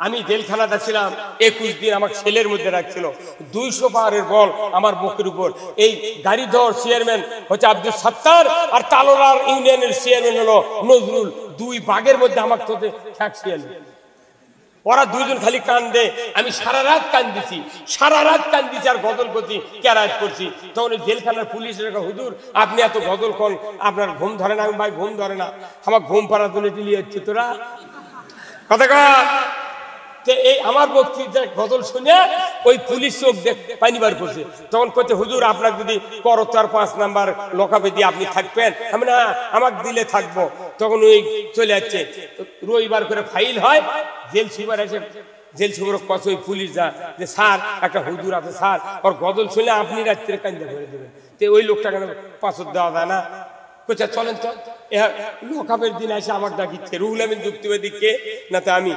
আমি জেলখানাতে ছিলাম 21 দিন। আমার ছেলের মধ্যে রাখছিল 200 পাহাড়ের বল আমার বুকের উপর। এই গাড়িধর চেয়ারম্যান হচ্ছে আব্দুল সত্তার, আর তালোলার ইউনিয়নের চেয়ারম্যান হলো নজরুল। দুই বাঘের মধ্যে আমার তোতে ঠ্যাকছিল। ওরা দুইজন খালি কান্দে, আমি সারা রাত কান্দিছি, সারা রাত কান্দিছি আর গজল করছি, ক্যারাত করছি। তখন জেলখানার পুলিশের হুজুর আপনি এত গজল কোন, আপনার ঘুম ধরে না? আমি ভাই ঘুম ধরে না, আমার ঘুম পাড়া তুলে দিলি হচ্ছে তোরা কথা কর। এই আমার বক্তৃতার গজল শুনে ওই পুলিশ চোখ পানি বার করছে। তখন করছে হুজুর আপনার যদি করতার 5 নাম্বার লকাপে দিয়ে আপনি থাকবেন। আমি না, আমাকে দিলে থাকবো। তখন ওই চলে যাচ্ছে, রবিবার করে ফাইল হয়, জেল সুপার এসে জেল সুপার কত ওই পুলিশ যা যে স্যার একটা হুজুর আছে স্যার, ওর গজল শুনে আপনি রাত্রে কান্দা করে দেবেন। তো ওই লোকটা কেন পাঁচর দেওয়া যায় না? কোথা চলেন তো লকাপের দিন এসে আমার ডাকিচ্ছে, রুহুল আমিন যুক্তিবাদী কে না তা আমি।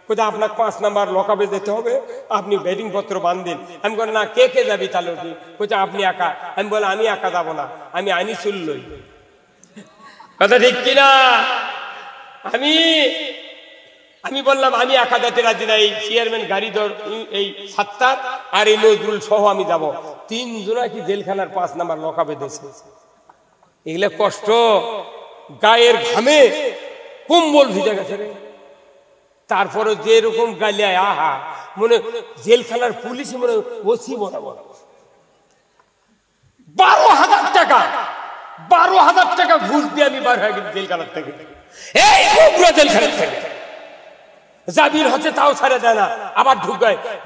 কোথা আপনার 5 নাম্বার লকাপে যেতে হবে, আপনি ব্যাটিং পত্র বাঁধেন। আমি বলি না, কে কে যাবি তাহলে? কোথা আপনি একা? আমি বলি আমি একা যাবো না, আমি আনিসুল লই। কথা ঠিক কিনা? আমি বললাম আমি একা যেতে রাজি না, এই চেয়ারম্যান গাড়িধর এই সত্তার আর এই নজরুল সহ আমি যাব। 3 জনা কি জেলখানার 5 নাম্বার লকাপে দিয়েছে। এগুলো কষ্ট, গায়ের ঘামে কম্বল ভিজে গেছে রে। তারপরে যেরকম গালিয়ায় আহা, মনে জেলখানার পুলিশ মনে ওসি বরাবর। 12,000 টাকা 12,000 টাকা ঘুষ দিয়ে আমি বার হয়ে গেছি জেলখানার থেকে। এই বগুড়া জেলখানার থেকে জাবির হচ্ছে তাও ছাড়া যায় না, আবার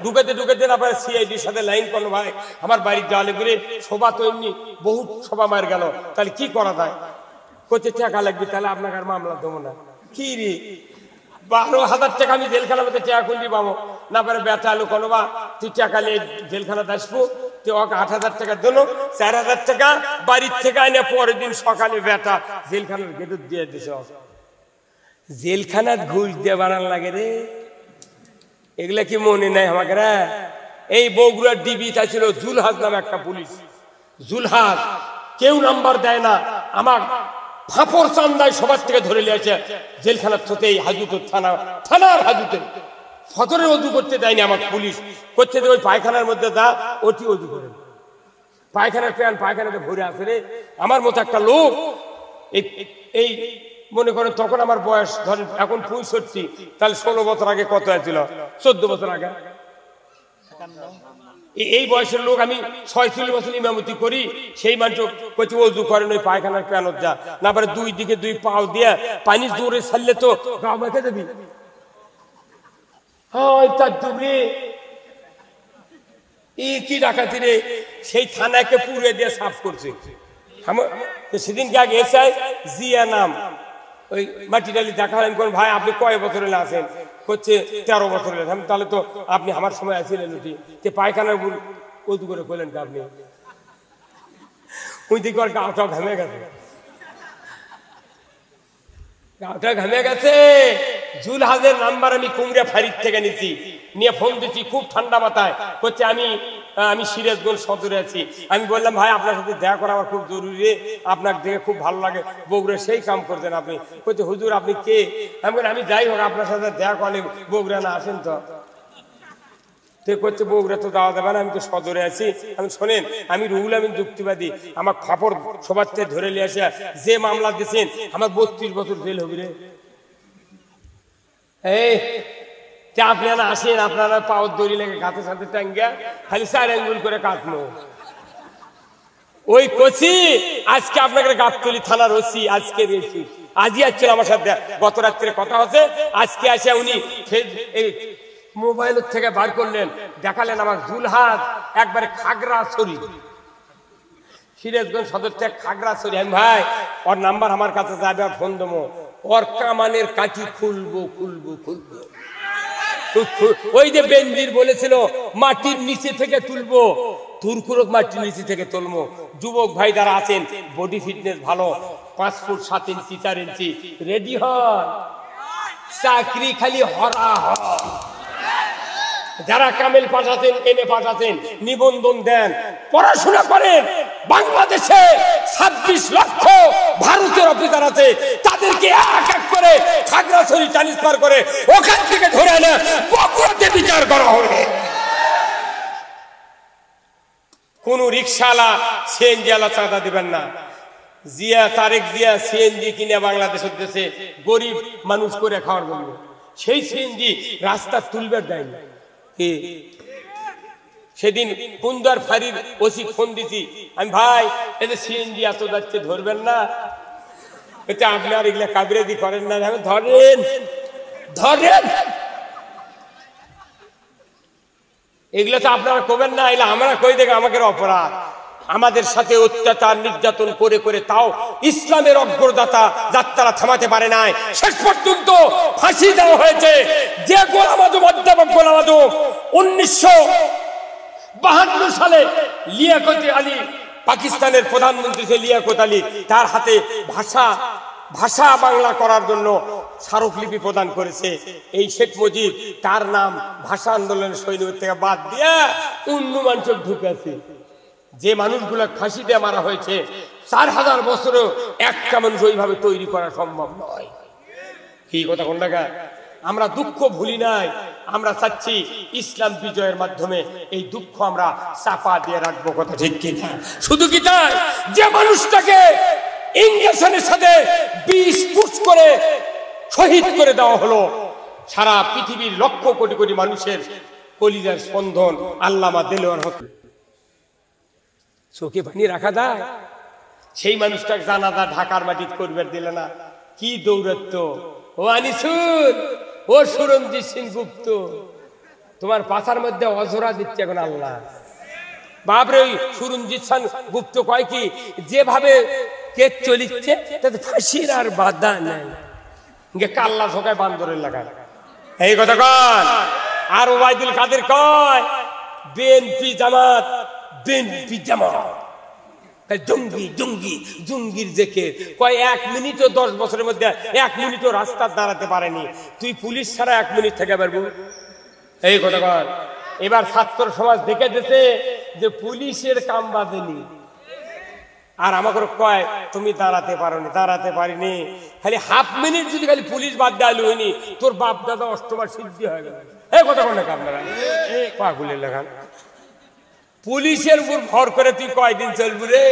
ঢুকাতে না পারে সিআইডির সাথে লাইন করলো। ভাই আমার বাড়ির দেওয়ালে করে সভা তো এমনি বহুত সভা মার গেল, তাহলে কি করা যায়? কোথা টাকা লাগবে, তাহলে আপনাকে আর মামলা দেবো না। কি রে 12,000 টাকা আমি জেলখানার মধ্যে টাকা খুললি পাবো না পারে বেটা আলু কোনো বা তুই টাকা নিয়ে জেলখানাতে আসবো। তুই ওকে 8,000 টাকা দিল, 4,000 টাকা বাড়ির থেকে আইনে পরের দিন সকালে বেটা জেলখানার গেটে দিয়ে দিছে। জেলখানার ঘুষ দিয়ে বানান লাগে রে, এগুলা কি মনে নাই আমাকে? এই বগুড়ার ডিবি ছিল জুলহাজ নামে একটা পুলিশ। জুলহাজ কেউ নাম্বার দেয় না, আমার ফাঁপড় চান্দায় সবার থেকে ধরে নিয়েছে জেলখানার থতে হাজুতের থানার হাজুতে ফতরের অজু করতে দেয়নি আমার পুলিশ। করতে ওই পায়খানার মধ্যে যা ওটি অজু করে, পায়খানার প্যান পায়খানাতে ভরে আসে রে। আমার মতো একটা লোক এই মনে করেন তখন আমার বয়স ধরেন এখন 65, তাহলে 16 বছর আগে কত ছিল? 14 বছর আগে। এই বয়সের লোক আমি 46 বছর ইমামতি করি, সেই মানুষ কচি অজু করেন ওই পায়খানার প্যানত যা না পারে 2 দিকে 2 পাও দিয়ে পানি জোরে ছাড়লে তো গা মেখে দেবি। কি ডাকাতি রে, সেই থানাকে পুড়ে দিয়ে সাফ করছে। সেদিনকে আগে এসআই জিয়া নাম ওই মাটি ডালি দেখা হলেন, কোন ভাই আপনি কয় বছর হলে আসেন? করছে 13 বছর হলে। তাহলে তো আপনি আমার সময় আসছিলেন উঠি পায়খানার উজু করে করলেন কি আপনি? ওই দিকে গাওটা ঘামে গেছে, গাওটা ঘামে গেছে। জুলহাজের নাম্বার আমি কুমড়া ফাঁড়ির থেকে নিচ্ছি, নিয়ে ফোন দিচ্ছি খুব ঠান্ডা মাথায়। করছে আমি সিরাজগঞ্জ সদরে আছি। আমি বললাম ভাই আপনার সাথে দেখা করা আমার খুব জরুরি, আপনার দেখে খুব ভালো লাগে, বগুড়া সেই কাম করতেন আপনি। বলছে হুজুর আপনি কে? আমি যাই হোক আপনার সাথে দেখা করলে বগুড়া না আসেন তো? করছে বগুড়া তো যাওয়া যাবে না, আমি তো সদরে আছি। আমি শোনেন, আমি রুহুল আমিন যুক্তিবাদী, আমার খবর সবার থেকে ধরে নিয়ে আসে যে মামলা দিচ্ছেন আমার 32 বছর জেল হবে রে। এই আপনারা আসেন, আপনারা পাওয়ার দড়ি লেগে গাছের সাথে টাঙ্গিয়া খালি 4 আঙ্গুল করে কাটলো। ওই কচি আজকে আপনাকে গাবতলী থানার ওসি আজকে দিয়েছি, আজই আসছিল আমার সাথে, গত রাত্রে কথা হচ্ছে। আজকে আসে উনি এই মোবাইলের থেকে বার করলেন, দেখালেন আমার জুলহাজ একবারে খাগড়াছড়ি, সিরাজগঞ্জ সদর থেকে খাগড়াছড়ি। আমি ভাই ওর নাম্বার আমার কাছে যাবে, আর ফোন দেবো, ওর কামানের কাঠি খুলবো। ওই যে বেনজির বলেছিল মাটির নিচে থেকে তুলবো, তুরকুরক মাটির নিচে থেকে তুলবো। যুবক ভাই যারা আছেন বডি ফিটনেস ভালো, 5 ফুট 7 ইঞ্চি 4 ইঞ্চি রেডি হন, চাকরি খালি হরা হন। যারা কামেল পাস আছেন, এমএ পাস আছেন, নিবন্ধন দেন, পড়াশোনা করেন। বাংলাদেশে 26 লক্ষ ভারতের অফিসার আছে, তাদেরকে এক এক করে খাগড়াছড়ি ট্রান্সফার করে ওখান থেকে ধরে এনে বিচার করা হবে। কোন রিক্সাওয়ালা সিএনজি ওয়ালা চাঁদা দিবেন না। জিয়া তারেক জিয়া সিএনজি কিনে বাংলাদেশের দেশে গরিব মানুষ করে খাওয়ার জন্য, সেই সিএনজি রাস্তা তুলবার দেয়নি। সেদিন কুন্দার ফাঁড়ির ওসি ফোন দিছি, আমি ভাই এই যে সিএনজি এত যাচ্ছে ধরবেন না, এটা আপনার এগুলা কাবিরাজি করেন না, ধরেন ধরেন, এগুলো তো আপনারা করবেন না, এগুলো আমরা কই দেখে আমাকে অপরাধ। আমাদের সাথে অত্যাচার নির্যাতন করে করে তাও ইসলামের অগ্রযাত্রা যাত্রা থামাতে পারে নাই। শেষ পর্যন্ত ফাঁসি দেওয়া হয়েছে যে গোলাম আজম, অধ্যাপক গোলাম আজম 1952 সালে লিয়াকত আলী, পাকিস্তানের প্রধানমন্ত্রী ছিল লিয়াকত আলী, তার হাতে ভাষা বাংলা করার জন্য স্মারকলিপি প্রদান করেছে। এই শেখ মুজিব তার নাম ভাষা আন্দোলনের সৈনিক থেকে বাদ দিয়ে অন্য মানুষ ঢুকেছে। যে মানুষগুলো ফাঁসি দিয়ে মারা হয়েছে 4000 বছরেও একটা মানুষ ওইভাবে তৈরি করা সম্ভব নয়। কি কথা কোন জায়গা? আমরা দুঃখ ভুলি নাই, আমরা চাচ্ছি ইসলাম বিজয়ের মাধ্যমে এই দুঃখ আমরা চাপা দিয়ে রাখবো। কথা ঠিক কিনা? শুধু কি তাই, যে মানুষটাকে ইংরেজের সাথে 20 ফুট করে শহীদ করে দেওয়া হলো, সারা পৃথিবীর লক্ষ কোটি কোটি মানুষের কলিজার স্পন্দন আল্লামা দেলোয়ার হোসেন, চোখে পানি রাখা যায়? সেই মানুষটাকে জানাজা ঢাকার মাটি করবে দিলে না, কি দৌরত্ব! ও আনিসুর, ও সুরঞ্জিত সিং গুপ্ত, তোমার পাছার মধ্যে অজরা দিচ্ছে এখন আল্লাহ। বাপরে, ওই সুরঞ্জিত সিং গুপ্ত কয় কি, যেভাবে কেস চলিচ্ছে তাতে ফাঁসির আর বাধা নাই, কাল্লা ঝোঁকায় বান্দরের লাগায়। এই কথা কন। আর ওবায়দুল কাদের কয় বিএনপি জামাত, বিএনপি জামাত, জঙ্গি জঙ্গি জঙ্গির জেকে কয় 1 মিনিটও 10 বছরের মধ্যে 1 মিনিটও রাস্তা দাঁড়াতে পারেনি। তুই পুলিশ ছাড়া 1 মিনিট থেকে পারবো? এই কথা কর। এবার ছাত্র সমাজ দেখে দিতে যে পুলিশের কাম বাঁধেনি, আর আমাকে কয় তুমি দাঁড়াতে পারোনি, দাঁড়াতে পারিনি। খালি হাফ মিনিট যদি খালি পুলিশ বাদ দেওয়া হয়নি, তোর বাপ দাদা অষ্টবার সিদ্ধি হয়ে গেল। এই কথা বলে আপনারা পাগুলের লেখান। পুলিশের উপর ভর করে তুই কয়দিন চলবি রে?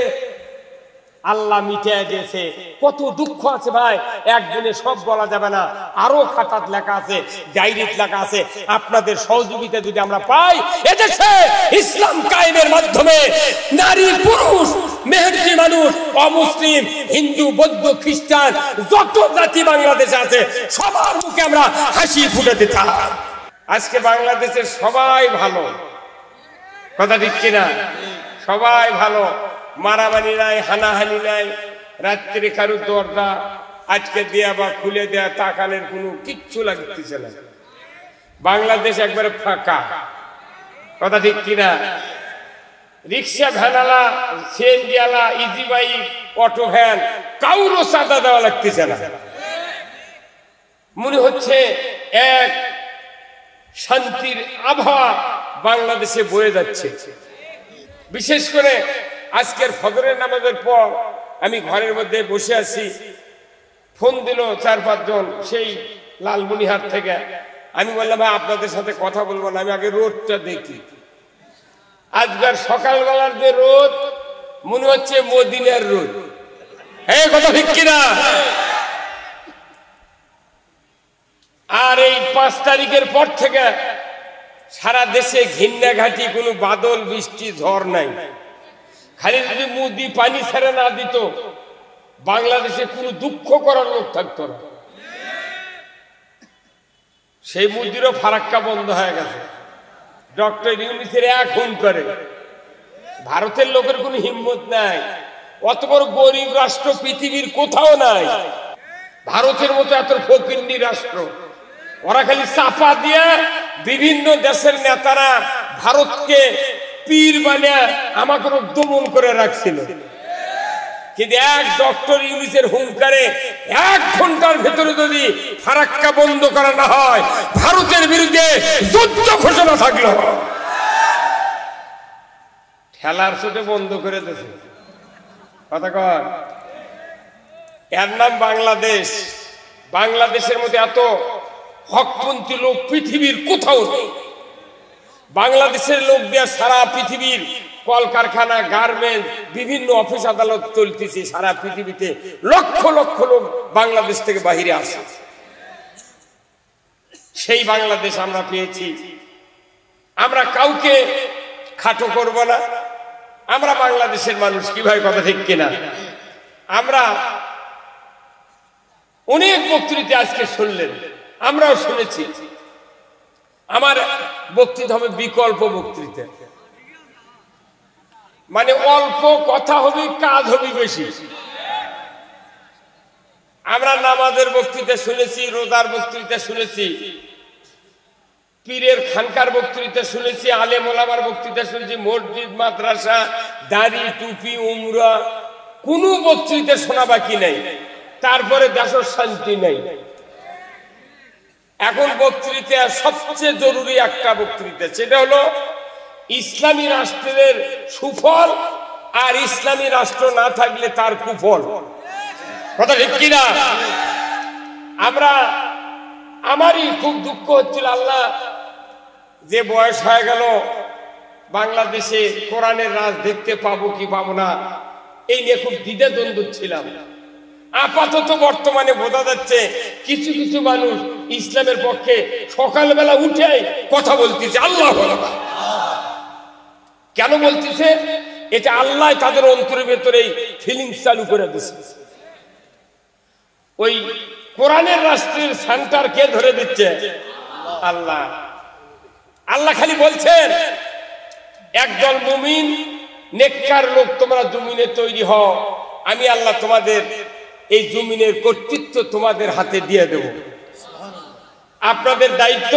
আল্লাহ মিটিয়ে দিয়েছে। কত দুঃখ আছে ভাই, একদিনে সব বলা যাবে না। আরো খাতাত লেখা আছে, ডায়েরিতে লেখা আছে। আপনাদের সহযোগিতা যদি আমরা পাই, এদেশে ইসলাম কায়েমের মাধ্যমে নারী পুরুষ মেহনতি মানুষ, অমুসলিম, হিন্দু, বৌদ্ধ, খ্রিস্টান, যত জাতি বাংলাদেশে আছে সবার মুখে আমরা হাসি ফুটাতে চাই। আজকে বাংলাদেশের সবাই ভালো, কথা ঠিক কিনা? সবাই ভালো, মারামারি নাই, হানাহানি নাই, রাত্রে কারুর দরজা আজকে দেয়া বা খুলে দেয়া তাকানের কোনো কিচ্ছু লাগতেছে না। বাংলাদেশ একবারে ফাঁকা, কথা ঠিক কিনা? রিক্সা ভ্যানালা, সিএনজিওয়ালা, ইজি বাইক, অটো ভ্যান, কাউরও চাঁদা দেওয়া লাগতেছে না। মনে হচ্ছে এক শান্তির আবহাওয়া বাংলাদেশে বয়ে যাচ্ছে। বিশেষ করে আজকের ফজরের নামাজের পর আমি ঘরের মধ্যে বসে আছি, ফোন দিল 4-5 জন সেই লালমনিহাট থেকে। আমি বললাম ভাই আপনাদের সাথে কথা বলবো না, আমি আগে রোদটা দেখি। আজকের সকালবেলার যে রোদ মনে হচ্ছে মদিনার রোদ। এই কথা ঠিক কিনা? আর এই 5 তারিখের পর থেকে সারা দেশে ঘিন্না ঘাটি, কোনো বাদল বৃষ্টি ঝড় নাই। খালি যদি মোদি পানি ছেড়ে না দিত, বাংলাদেশে কোনো দুঃখ করার লোক থাকতো না। সেই মোদিরও ফারাক্কা বন্ধ হয়ে গেছে। ডক্টর ইউনূসের খুন করে। ভারতের লোকের কোনো হিম্মত নাই, অত বড় গরিব রাষ্ট্র পৃথিবীর কোথাও নাই। ভারতের মতো এত ফকিন্নি রাষ্ট্র, ওরা খালি চাপা দিয়ে বিভিন্ন দেশের নেতারা ভারতকে পীর বানিয়ে আমাকে দমন করে রাখছিল। কিন্তু এক ডক্টর ইউনূসের হুঙ্কারে 1 ঘন্টার ভেতরে যদি ফারাক্কা বন্ধ করা না হয়, ভারতের বিরুদ্ধে যুদ্ধ ঘোষণা থাকলো। ঠেলার সাথে বন্ধ করে দিয়েছে। কথা কর। এর নাম বাংলাদেশ। বাংলাদেশের মধ্যে এত হকপন্থী লোক পৃথিবীর কোথাও নেই। বাংলাদেশের লোক দিয়ে সারা পৃথিবীর কলকারখানা, গার্মেন্টস, বিভিন্ন অফিস আদালত চলতেছে সারা পৃথিবীতে। লক্ষ লক্ষ লোক বাংলাদেশ থেকে বাহিরে আসে। সেই বাংলাদেশ আমরা পেয়েছি। আমরা কাউকে খাটো করব না। আমরা বাংলাদেশের মানুষ, কি ভাই কথা ঠিক কিনা? আমরা অনেক বক্তৃতা আজকে শুনলেন, আমরাও শুনেছি। আমার বক্তৃতা হবে বিকল্প বক্তৃতা, মানে অল্প কথা হবে, কাজ হবে বেশি। আমরা নামাজের বক্তৃতা শুনেছি, রোজার বক্তৃতা শুনেছি, পীরের খানকার বক্তৃতা শুনেছি, আলেম ওলামার বক্তৃতা শুনেছি, মসজিদ, মাদ্রাসা, দাড়ি, টুপি, উমরা, কোনো বক্তৃতা শোনা বাকি নেই। তারপরে দেশের শান্তি নেই। এখন বক্তৃতা সবচেয়ে জরুরি একটা বক্তৃতা, সেটা হলো ইসলামী রাষ্ট্রের সুফল আর ইসলামী রাষ্ট্র না থাকলে তার কুফল। কথা ঠিক কিনা? আমারই খুব দুঃখ হচ্ছিল, আল্লাহ যে বয়স হয়ে গেল, বাংলাদেশে কোরআনের রাজ দেখতে পাবো কি পাবো না, এই নিয়ে খুব দ্বিধাদ্বন্দ্ব ছিলাম। আপাতত বর্তমানে বোঝা যাচ্ছে কিছু কিছু মানুষ ইসলামের পক্ষে সকালবেলা উঠে কথা বলতেছে। আল্লাহ কেন বলতেছে? এটা আল্লাহ তাদের অন্তরের ভেতরে ফিলিংস চালু করে দিচ্ছে। ওই কোরআনের রাষ্ট্রের সেন্টার কে ধরে দিচ্ছে? আল্লাহ। আল্লাহ খালি বলছেন, একদল মুমিন নেককার লোক তোমরা জমিনে তৈরি হও, আমি আল্লাহ তোমাদের এই জমিনের কর্তৃত্ব তোমাদের হাতে দিয়ে দেব। আপনাদের দায়িত্ব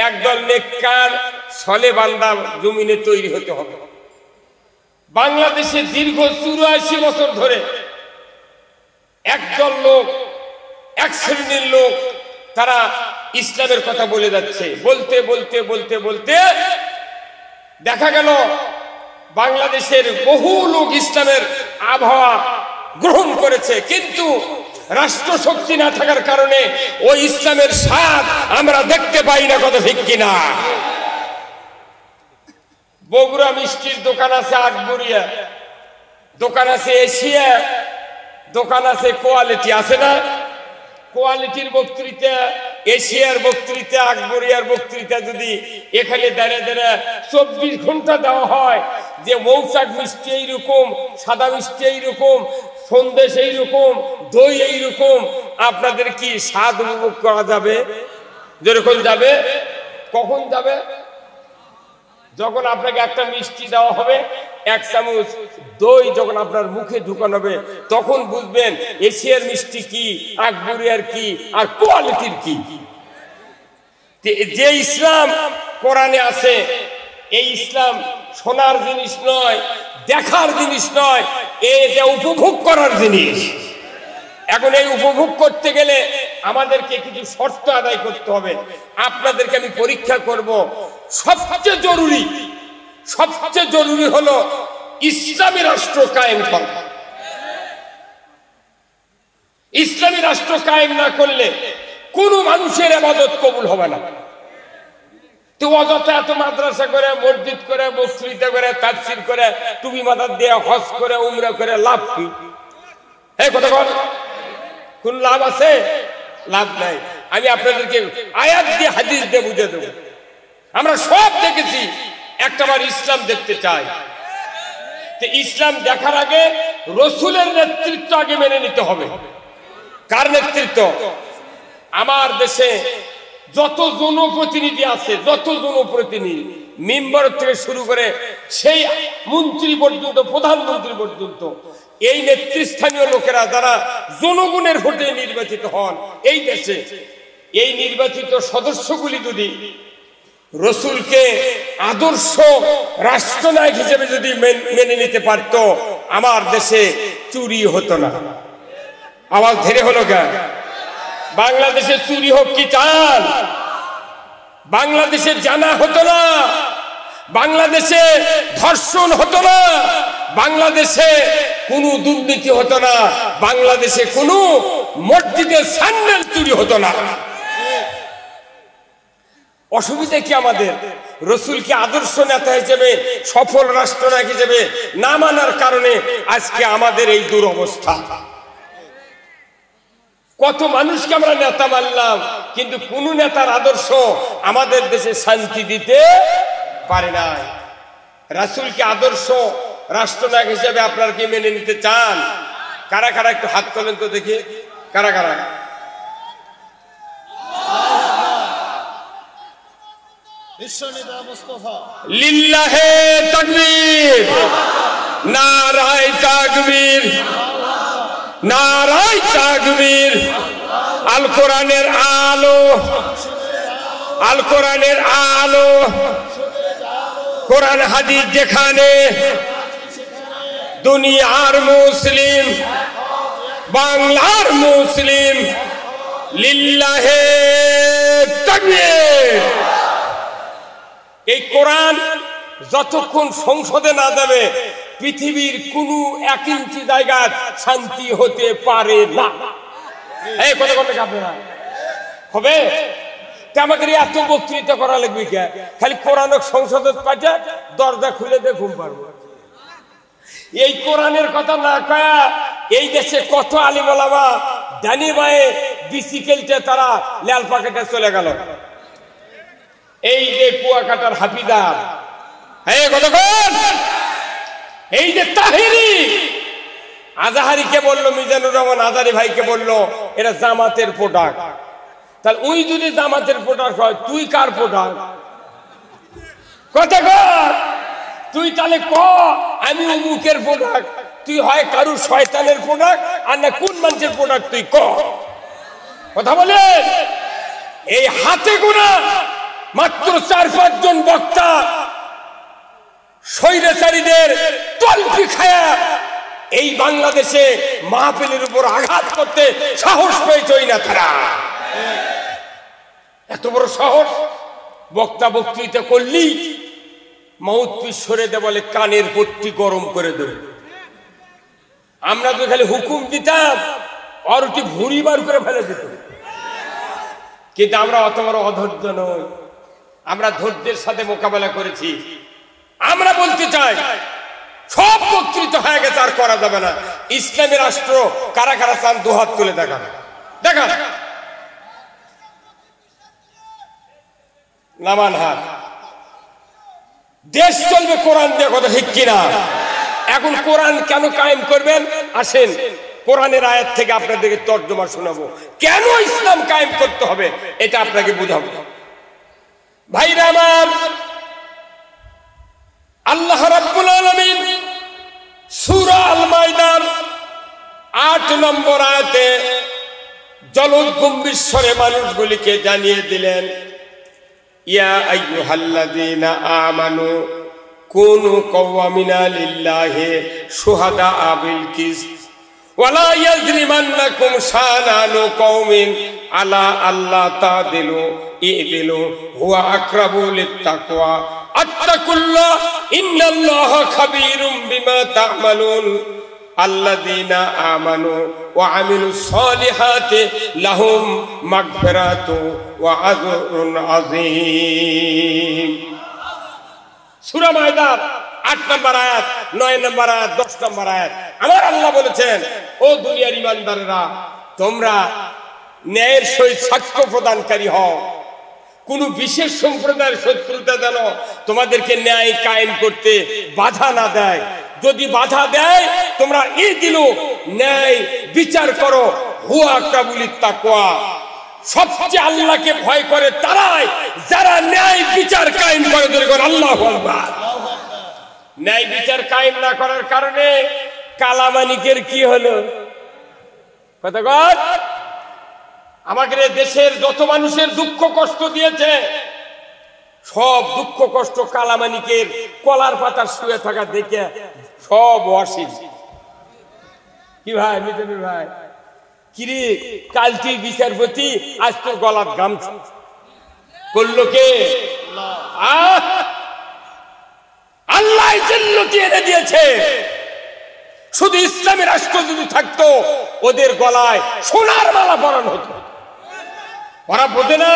একদল নেককার সলে বান্দা জমিনে তৈরি হতে হবে। বাংলাদেশে দীর্ঘ 84 বছর ধরে একদল লোক, এক শ্রেণীর লোক, তারা ইসলামের কথা বলে যাচ্ছে। বলতে বলতে বলতে বলতে দেখা গেল বাংলাদেশের বহু লোক ইসলামের আবহাওয়া গ্রহণ করেছে, কিন্তু রাষ্ট্র শক্তি না থাকার কারণে ওই ইসলামের স্বাদ আমরা দেখতে পাই না। কথা ঠিক কিনা? বগুড়া মিষ্টির দোকান আছে, আকবরিয়া দোকান আছে, এশিয়া দোকান আছে, কোয়ালিটি আছে না? কোয়ালিটির বক্তৃতা, এশিয়ার বক্তৃতা, আকবরিয়ার বক্তৃতা যদি এখানে দাঁড়িয়ে দাঁড়িয়ে 24 ঘন্টা দেওয়া হয় যে মৌচাক মিষ্টি এইরকম, সাদা মিষ্টি এইরকম, সন্দেশ এইরকম, দই এইরকম, আপনাদের কি স্বাদ উপভোগ করা যাবে? যেরকম যাবে। কখন যাবে? যখন আপনাকে একটা মিষ্টি দেওয়া হবে, 1 চামচ দই যখন আপনার মুখে ঢুকানো হবে, তখন বুঝবেন এশিয়ার মিষ্টি কি, আকবরিয়ার কি, আর কোয়ালিটির কি। যে ইসলাম কোরআনে আছে, এই ইসলাম শোনার জিনিস নয়, দেখার জিনিস নয়, এটা উপভোগ করার জিনিস। এখন এই উপভোগ করতে গেলে আমাদেরকে কিছু শর্ত আদায় করতে হবে। আপনাদেরকে আমি পরীক্ষা করব। সবচেয়ে জরুরি হলো ইসলামী রাষ্ট্র কায়েম করা। ইসলামী রাষ্ট্র কায়েম না করলে কোন মানুষের ইবাদত কবুল হবে না। তো অযথা এত মাদ্রাসা করে, মসজিদ করে, বক্তৃতা করে, তাফসীর করে, টুপি মাথা দিয়ে হজ করে, উমরা করে লাভ কি? এই কথা বল, কোন লাভ আছে? লাভ নাই। আমি আপনাদেরকে আয়াত দিয়ে, হাদিস দিয়ে বুঝে দেব। আমরা সব দেখেছি, একটাবার ইসলাম দেখতে চাই। তো ইসলাম দেখার আগে রসুলের নেতৃত্ব আগে মেনে নিতে হবে। কার নেতৃত্ব? আমার দেশে যত জনপ্রতিনিধি আছে, মেম্বার থেকে শুরু করে সেই মন্ত্রী পর্যন্ত, প্রধানমন্ত্রী পর্যন্ত, এই নেতৃস্থানীয় লোকেরা যারা জনগণের ভোটে নির্বাচিত হন এই দেশে, এই নির্বাচিত সদস্যগুলি যদি রসুলকে আদর্শ রাষ্ট্রনায়ক হিসেবে যদি মেনে নিতে পারত, আমার দেশে চুরি হতো না। আওয়াজ ধীরে হলো কেন? বাংলাদেশে চুরি হোক কি চান? বাংলাদেশে জানা হতো না, বাংলাদেশে ধর্ষণ হতো না, বাংলাদেশে কোনো দুর্নীতি হতো না, বাংলাদেশে কোনো মসজিদের স্যান্ডেল চুরি হতো না। অসুবিধা কি আমাদের? রসুলকে আদর্শ নেতা হিসেবে, সফল রাষ্ট্রনায়ক হিসেবে না মানার কারণে আজকে আমাদের এই দুরবস্থা। কত মানুষকে আমরা নেতা মানলাম, কিন্তু কোন নেতার আদর্শ আমাদের দেশে শান্তি দিতে পারে না। রাসূলকে আদর্শ রাষ্ট্রনায়ক হিসেবে আপনারা কি মেনে নিতে চান? কারা কারা একটু হাত তোলেন তো দেখি, কারা কারা? লিল্লাহে তাকবীর, নারায়ে তাকবীর, নারায়ে তাকবীর। আল কোরআনের আলো, আল কোরআনের আলো, কোরআন হাদিস যেখানে, দুনিয়ার মুসলিম, বাংলার মুসলিম, লিল্লাহে তাকবীর। এই কোরআন যতক্ষণ সংসদে না যাবে, পৃথিবীর কোন 1 ইঞ্চি জায়গায় শান্তি হতে পারে না। এই কথা বলতে আপনারা হবে? আমাকে এত বক্তৃতা করা লাগবে কে? খালি কোরআন সংসদে পাঠা দরজা খুলে দিয়ে ঘুম পারবো। এই কোরআনের কথা না কয়া এই দেশে কত আলিম ওলামা ডানি বায়ে বিসিকেলতে তারা লাল পাকেটে চলে গেল। এই যে কুয়াকাটার হাফিদার, এই যে তাহিরি আজাহারিকে বললো, মিজানুর রহমান আজারি ভাইকে বললো এটা জামাতের প্রোডাক্ট। তাহলে ওই যদি জামাতের প্রোডাক্ট হয়, তুই কার প্রোডাক্ট? কথা কর তুই, তাহলে ক আমি অমুকের প্রোডাক্ট। তুই হয় কারু শয়তানের প্রোডাক্ট, আর না কোন মানুষের প্রোডাক্ট তুই ক। কথা বলে এই হাতে গোনা মাত্র 4-5 জন বক্তা স্বৈরাচারীদের তলপি খায়া এই বাংলাদেশে মাহফিলের উপর আঘাত করতে সাহস পেয়েছই না তারা। এত বড় সাহস! বক্তা বক্তৃতা করলি মাউথপিস সরে দে বলে কানের পট্টি গরম করে দেবে। আমরা তো খালি হুকুম দিতাম আর ওটি ভুঁড়ি বার করে ফেলে দিত। কিন্তু আমরা অত বড় অধৈর্য নই, আমরা ধৈর্যের সাথে মোকাবেলা করেছি। আমরা বলতে চাই সব বক্তৃতা হয়ে গেছে, আর করা যাবে না। ইসলামী রাষ্ট্র কারা কারা চান? 2 হাত তুলে দেখান, দেখান, নামান হাত। দেশ চলবে কোরআন দিয়ে, কথা ঠিক কিনা? এখন কোরআন কেন কায়েম করবেন? আসেন কোরআনের আয়াত থেকে আপনাদেরকে তর্জমা শোনাবো। কেন ইসলাম কায়েম করতে হবে এটা আপনাকে বুঝাবো। ভাইরা আমার, আল্লাহ রাব্বুল আলামিন সূরা আল মাইদার 8 নম্বর আয়াতে জলদগম্ভীর স্বরে মানুষগুলিকে জানিয়ে দিলেন, ইয়া আইয়ুহাল্লাযীনা আমানু কুনু কাওয়ামিনা লিল্লাহি শুহাদা বিল কিসত ওয়ালা ইয়াজরিমান্নাকুম শানানু কওমিন আলা আল্লা তাদিলু ইদিলু হুয়া আকরাবু লিত্তাকওয়া আত্তাকুল্লাহ ইন্নাল্লাহা খাবীরুম বিমা তা'মালুন আল্লাযীনা আমানু ওয়া আমিলুস সালিহাতি লাহুম মাগফিরাতু ওয়া আজরুন আযীম। সূরা মাইদার 8 নম্বর আয়াত, 9 নম্বর আয়াত, 10 নম্বর আয়াত। আমার আল্লাহ বলেছেন, ও দুনিয়ার ঈমানদাররা, তোমরা ন্যায়ের সহিত সাক্ষ্য প্রদানকারী হও। কোন বিশেষ সম্প্রদায়ের শত্রুতা যেন তোমাদেরকে ন্যায় কায়েম করতে বাধা না দেয়। যদি বাধা দেয়, তোমরা ইদিলু ন্যায় বিচার করো, হুয়া আকরাবুলিত তাকওয়া। সবচেয়ে আল্লাহকে ভয় করে তারাই যারা ন্যায় বিচার কায়েম করে। আল্লাহু আকবার। ন্যায় বিচার কায়েম না করার কারণে কালামানিকের কি হলো? কথা কর। আমাদের দেশের যত মানুষের দুঃখ কষ্ট দিয়েছে, সব দুঃখ কষ্ট কালামানিকের কলার পাতা শুয়ে থাকা দেখে সব অসীম। কি ভাই মিজানুর ভাই, কিরে কাল তুই বিচারপতি, আজ তোর গলার গামছা করলো কে? আল্লাহ জান্নাতি এনে দিয়েছে। শুধু ইসলামী রাষ্ট্র যদি থাকতো, ওদের গলায় সোনার মালা পরানো হতো। ওরা বোঝে না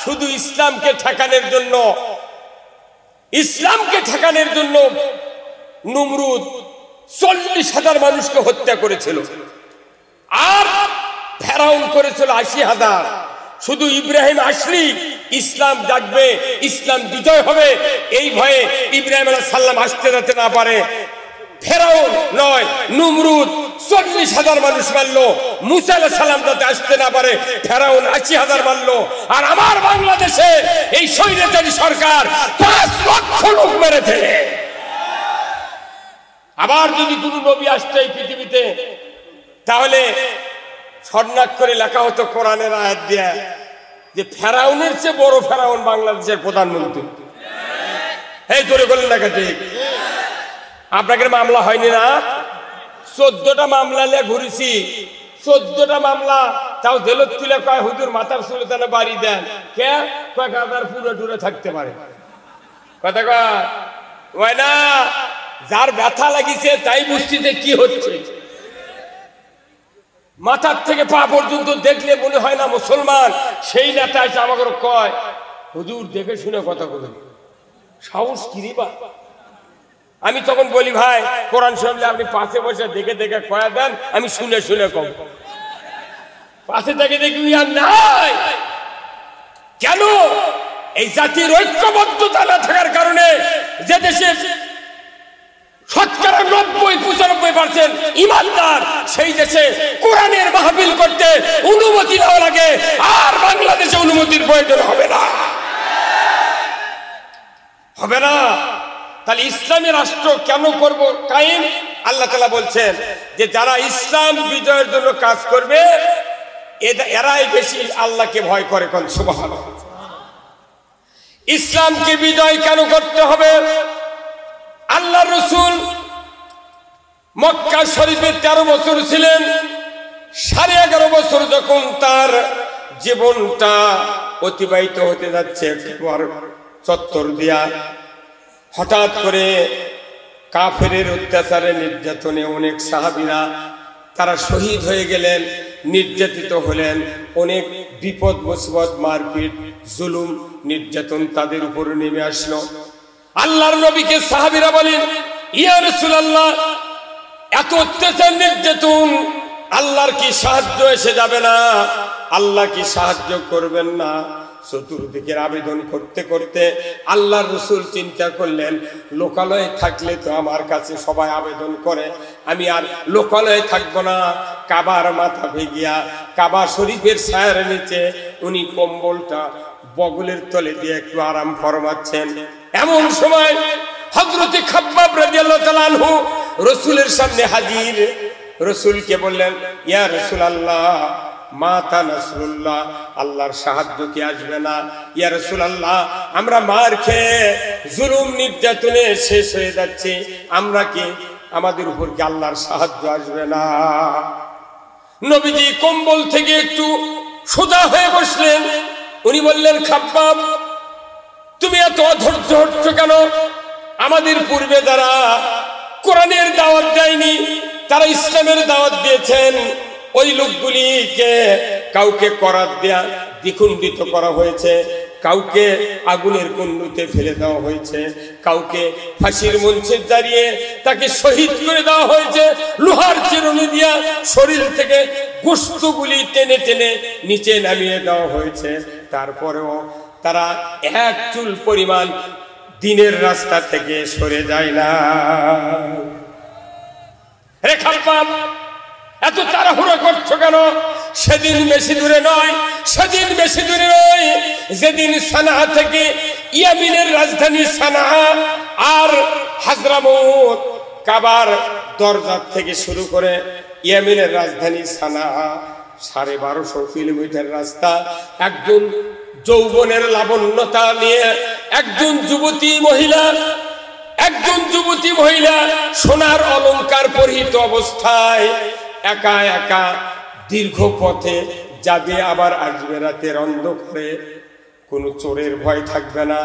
শুধু ইসলামকে ঠেকানোর জন্য নমরুদ 40,000 মানুষকে হত্যা করেছিল, আর ফেরাউন করেছিল 80,000। শুধু ইব্রাহিম আসলি ইসলাম জাগবে, ইসলাম বিজয় হবে, এই ভয়ে ইব্রাহিম আলাইহিস সালাম আসতে যেতে না পারে ফেরাউন নয় নমরুদ 40,000 মানুষ মারলো। মুসা আলাইহিস সালাম যাতে আসতে না পারে ফেরাউন 80,000 মারলো। আর আমার বাংলাদেশে এই স্বৈরাচারী সরকার 5 লক্ষ লোক মেরেছে। আবার যদি কোনো নবী আসতো এই পৃথিবীতে, তাহলে স্বর্ণাক্ষরে লেখা হতো কোরআনের আয়াত দিয়ে যে ফেরাউনের চেয়ে বড় ফেরাউন বাংলাদেশের প্রধানমন্ত্রী। এই জোরে বলেন না ঠিক? আপনাদের মামলা হয়নি না? 14টা মামলা নিয়ে ঘুরেছি, 14টা মামলা, তাও জেলত তুলে কয় হুজুর মাথার সুলতানে বাড়ি দেন, কে কয় গাদার পুরো টুরে থাকতে পারে। কথা কয় না, যার ব্যথা লাগিছে তাই বুঝতে কি হচ্ছে। মাথার থেকে পা পর্যন্ত দেখলে মনে হয় না মুসলমান, সেই নেতা এসে আমাকে কয় হুজুর দেখে শুনে কথা বলেন, সাহস কি দিবা। আমি তখন বলি ভাই কোরআন শরীফে আপনি পাশে বসে দেখে দেখে কয়া দেন, আমি শুনে শুনে কম। পাশে থেকে দেখি আর নাই। কেন? এই জাতির ঐক্যবদ্ধতা না থাকার কারণে যে দেশে 95% ইমানদার, সেই দেশে কোরআনের মাহফিল করতে অনুমতি দেওয়া লাগে, আর বাংলাদেশে অনুমতির প্রয়োজন হবে না। তাহলে ইসলামী রাষ্ট্র কেন করব কায়েম? আল্লাহ তাআলা বলছেন যে যারা ইসলাম বিজয়ের জন্য কাজ করবে এরাই বেশি আল্লাহকে ভয় করে। কোন সুবহানাল্লাহ। ইসলামকে বিজয় কেন করতে হবে? আল্লাহর রাসূল মক্কা শরীফে 13 বছর ছিলেন। 11.5 বছর যখন তার জীবনটা অতিবাহিত হতে যাচ্ছে চত্বর দিয়া, হঠাৎ করে কাফেরের অত্যাচারে নির্যাতনে অনেক সাহাবীরা তারা শহীদ হয়ে গেলেন, নির্যাতিত হলেন। অনেক বিপদ মুসিবত, মারপিট, জুলুম, নির্যাতন তাদের উপর নেমে আসলো। আল্লাহর নবীকে সাহাবীরা বলেন, ইয়া রাসূলুল্লাহ, এত অত্যাচার নির্যাতন, আল্লাহর কি সাহায্য এসে যাবে না? আল্লাহ কি সাহায্য করবেন না? চতুর্দিকের আবেদন করতে করতে আল্লাহর রাসূল চিন্তা করলেন, লোকালয়ে থাকলে তো আমার কাছে সবাই আবেদন করে, আমি আর লোকালয়ে থাকবো না। কাবার মাথা ভেগিয়া কাবা শরীফের ছায়ার নিচে উনি কম্বলটা বগলের তলে দিয়ে একটু আরাম ফরমাচ্ছেন। এমন সময় হযরত খাব্বাব রাদিয়াল্লাহু তাআলা আনহু রাসূলের সামনে হাজির। রাসূলকে বললেন, ইয়া রাসূলুল্লাহ, মাতা নাসরুল্লাহ, আল্লাহর সাহায্য কি আসবে না? ইয়া রাসূলুল্লাহ, আমরা মার খেয়ে জুলুম নির্যাতনে শেষ হয়ে যাচ্ছি, আমরা কি আমাদের উপর কি আল্লাহর সাহায্য আসবে না? নবীজি কম্বল থেকে একটু সোজা হয়ে বসলেন। উনি বললেন, খাব্বাব, তুমি এত অধৈর্য হচ্ছ কেন? আমাদের পূর্বে যারা কোরআনের দাওয়াত দেয়নি, তারা ইসলামের দাওয়াত দিয়েছেন, ওই লোকগুলিকে কাউকে করাত দেয়া দ্বিখণ্ডিত করা হয়েছে, কাউকে আগুনের কুণ্ডুতে ফেলে দেওয়া হয়েছে, কাউকে ফাঁসির মঞ্চে দাঁড়িয়ে তাকে শহীদ করে দেওয়া হয়েছে, লোহার চিরুনি দিয়া শরীর থেকে গোশতগুলি টেনে টেনে নিচে নামিয়ে দেওয়া হয়েছে। তারপরেও তারা এক চুল পরিমাণ দিনের রাস্তা থেকে সরে যায় না। রে খাব্বাব, এত তাড়াহুড়ো করছো কেন? সেদিন বেশি দূরে নয়, যেদিন সানা থেকে ইয়ামিনের রাজধানী সানা আর হাজরামউত, কাবার দরজা থেকে শুরু করে ইয়ামিনের রাজধানী সানা 1250 কিলোমিটার রাস্তা। একজন যৌবনের লাবণ্যতা নিয়ে একজন যুবতী মহিলা সোনার অলংকার পরিহিত অবস্থায় একা একা দীর্ঘ পথে যাবে, আবার আসবে রাতের অন্ধকারে। কোনো চোরের ভয় থাকবে না,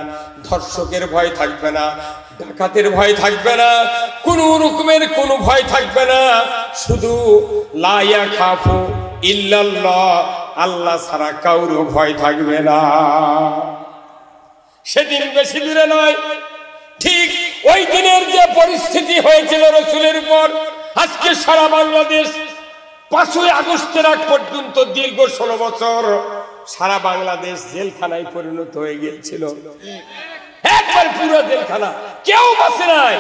ধর্ষকের ভয় থাকবে না, ডাকাতের ভয় থাকবে না, কোনো রকমের কোনো ভয় থাকবে না। শুধু লা ইয়াখাফু ইল্লাল্লাহ, আল্লাহ ছাড়া কারো ভয় থাকবে না। সেদিন বেশি দূরে নয়, ঠিক ওই দিনের যে পরিস্থিতি হয়েছিল রাসূলের উপর, আজকে সারা বাংলাদেশ 5ই আগস্টের আগ পর্যন্ত দীর্ঘ 16 বছর সারা বাংলাদেশ জেলখানায় পরিণত হয়ে গিয়েছিল। একবার পুরো জেলখানা, কেউ বাঁচে নাই।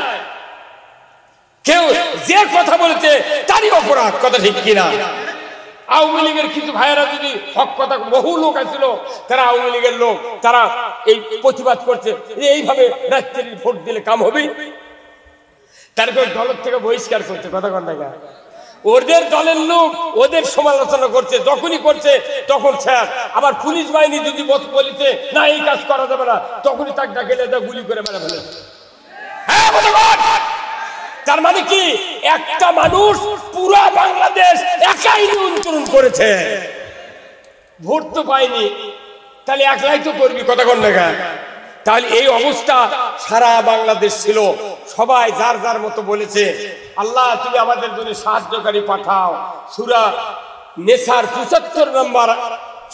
কেউ যে কথা বলেছে তারই অপরাধ, কথা ঠিক কিনা? আওয়ামী লীগের কিছু ভাইয়েরা যদি হক কথা, বহু লোক আছিল তারা আওয়ামী লীগের লোক, তারা এই প্রতিবাদ করছে এইভাবে রাত্রি ভোট দিলে কাম হবে, তারপর দলের থেকে বহিষ্কার করছে, কথা কন না। ওদের দলের লোক ওদের সমালোচনা করছে, যখনই করছে তখন স্যার। আবার পুলিশ বাহিনী যদি বলেছে না এই কাজ করা যাবে না, তখনই তাকে ডাকে গুলি করে মেরে ফেলে। তার মানে কি, একটা মানুষ পুরা বাংলাদেশ একাই নিয়ন্ত্রণ করেছে, ভোট তো পায়নি, তাহলে একলাই তো করবি, কথা কন না। তাহলে এই অবস্থা সারা বাংলাদেশ ছিল, সবাই যার যার মতো বলেছে আল্লাহ তুমি আমাদের জন্য সাহায্যকারী পাঠাও। সূরা নেসার 75 নম্বর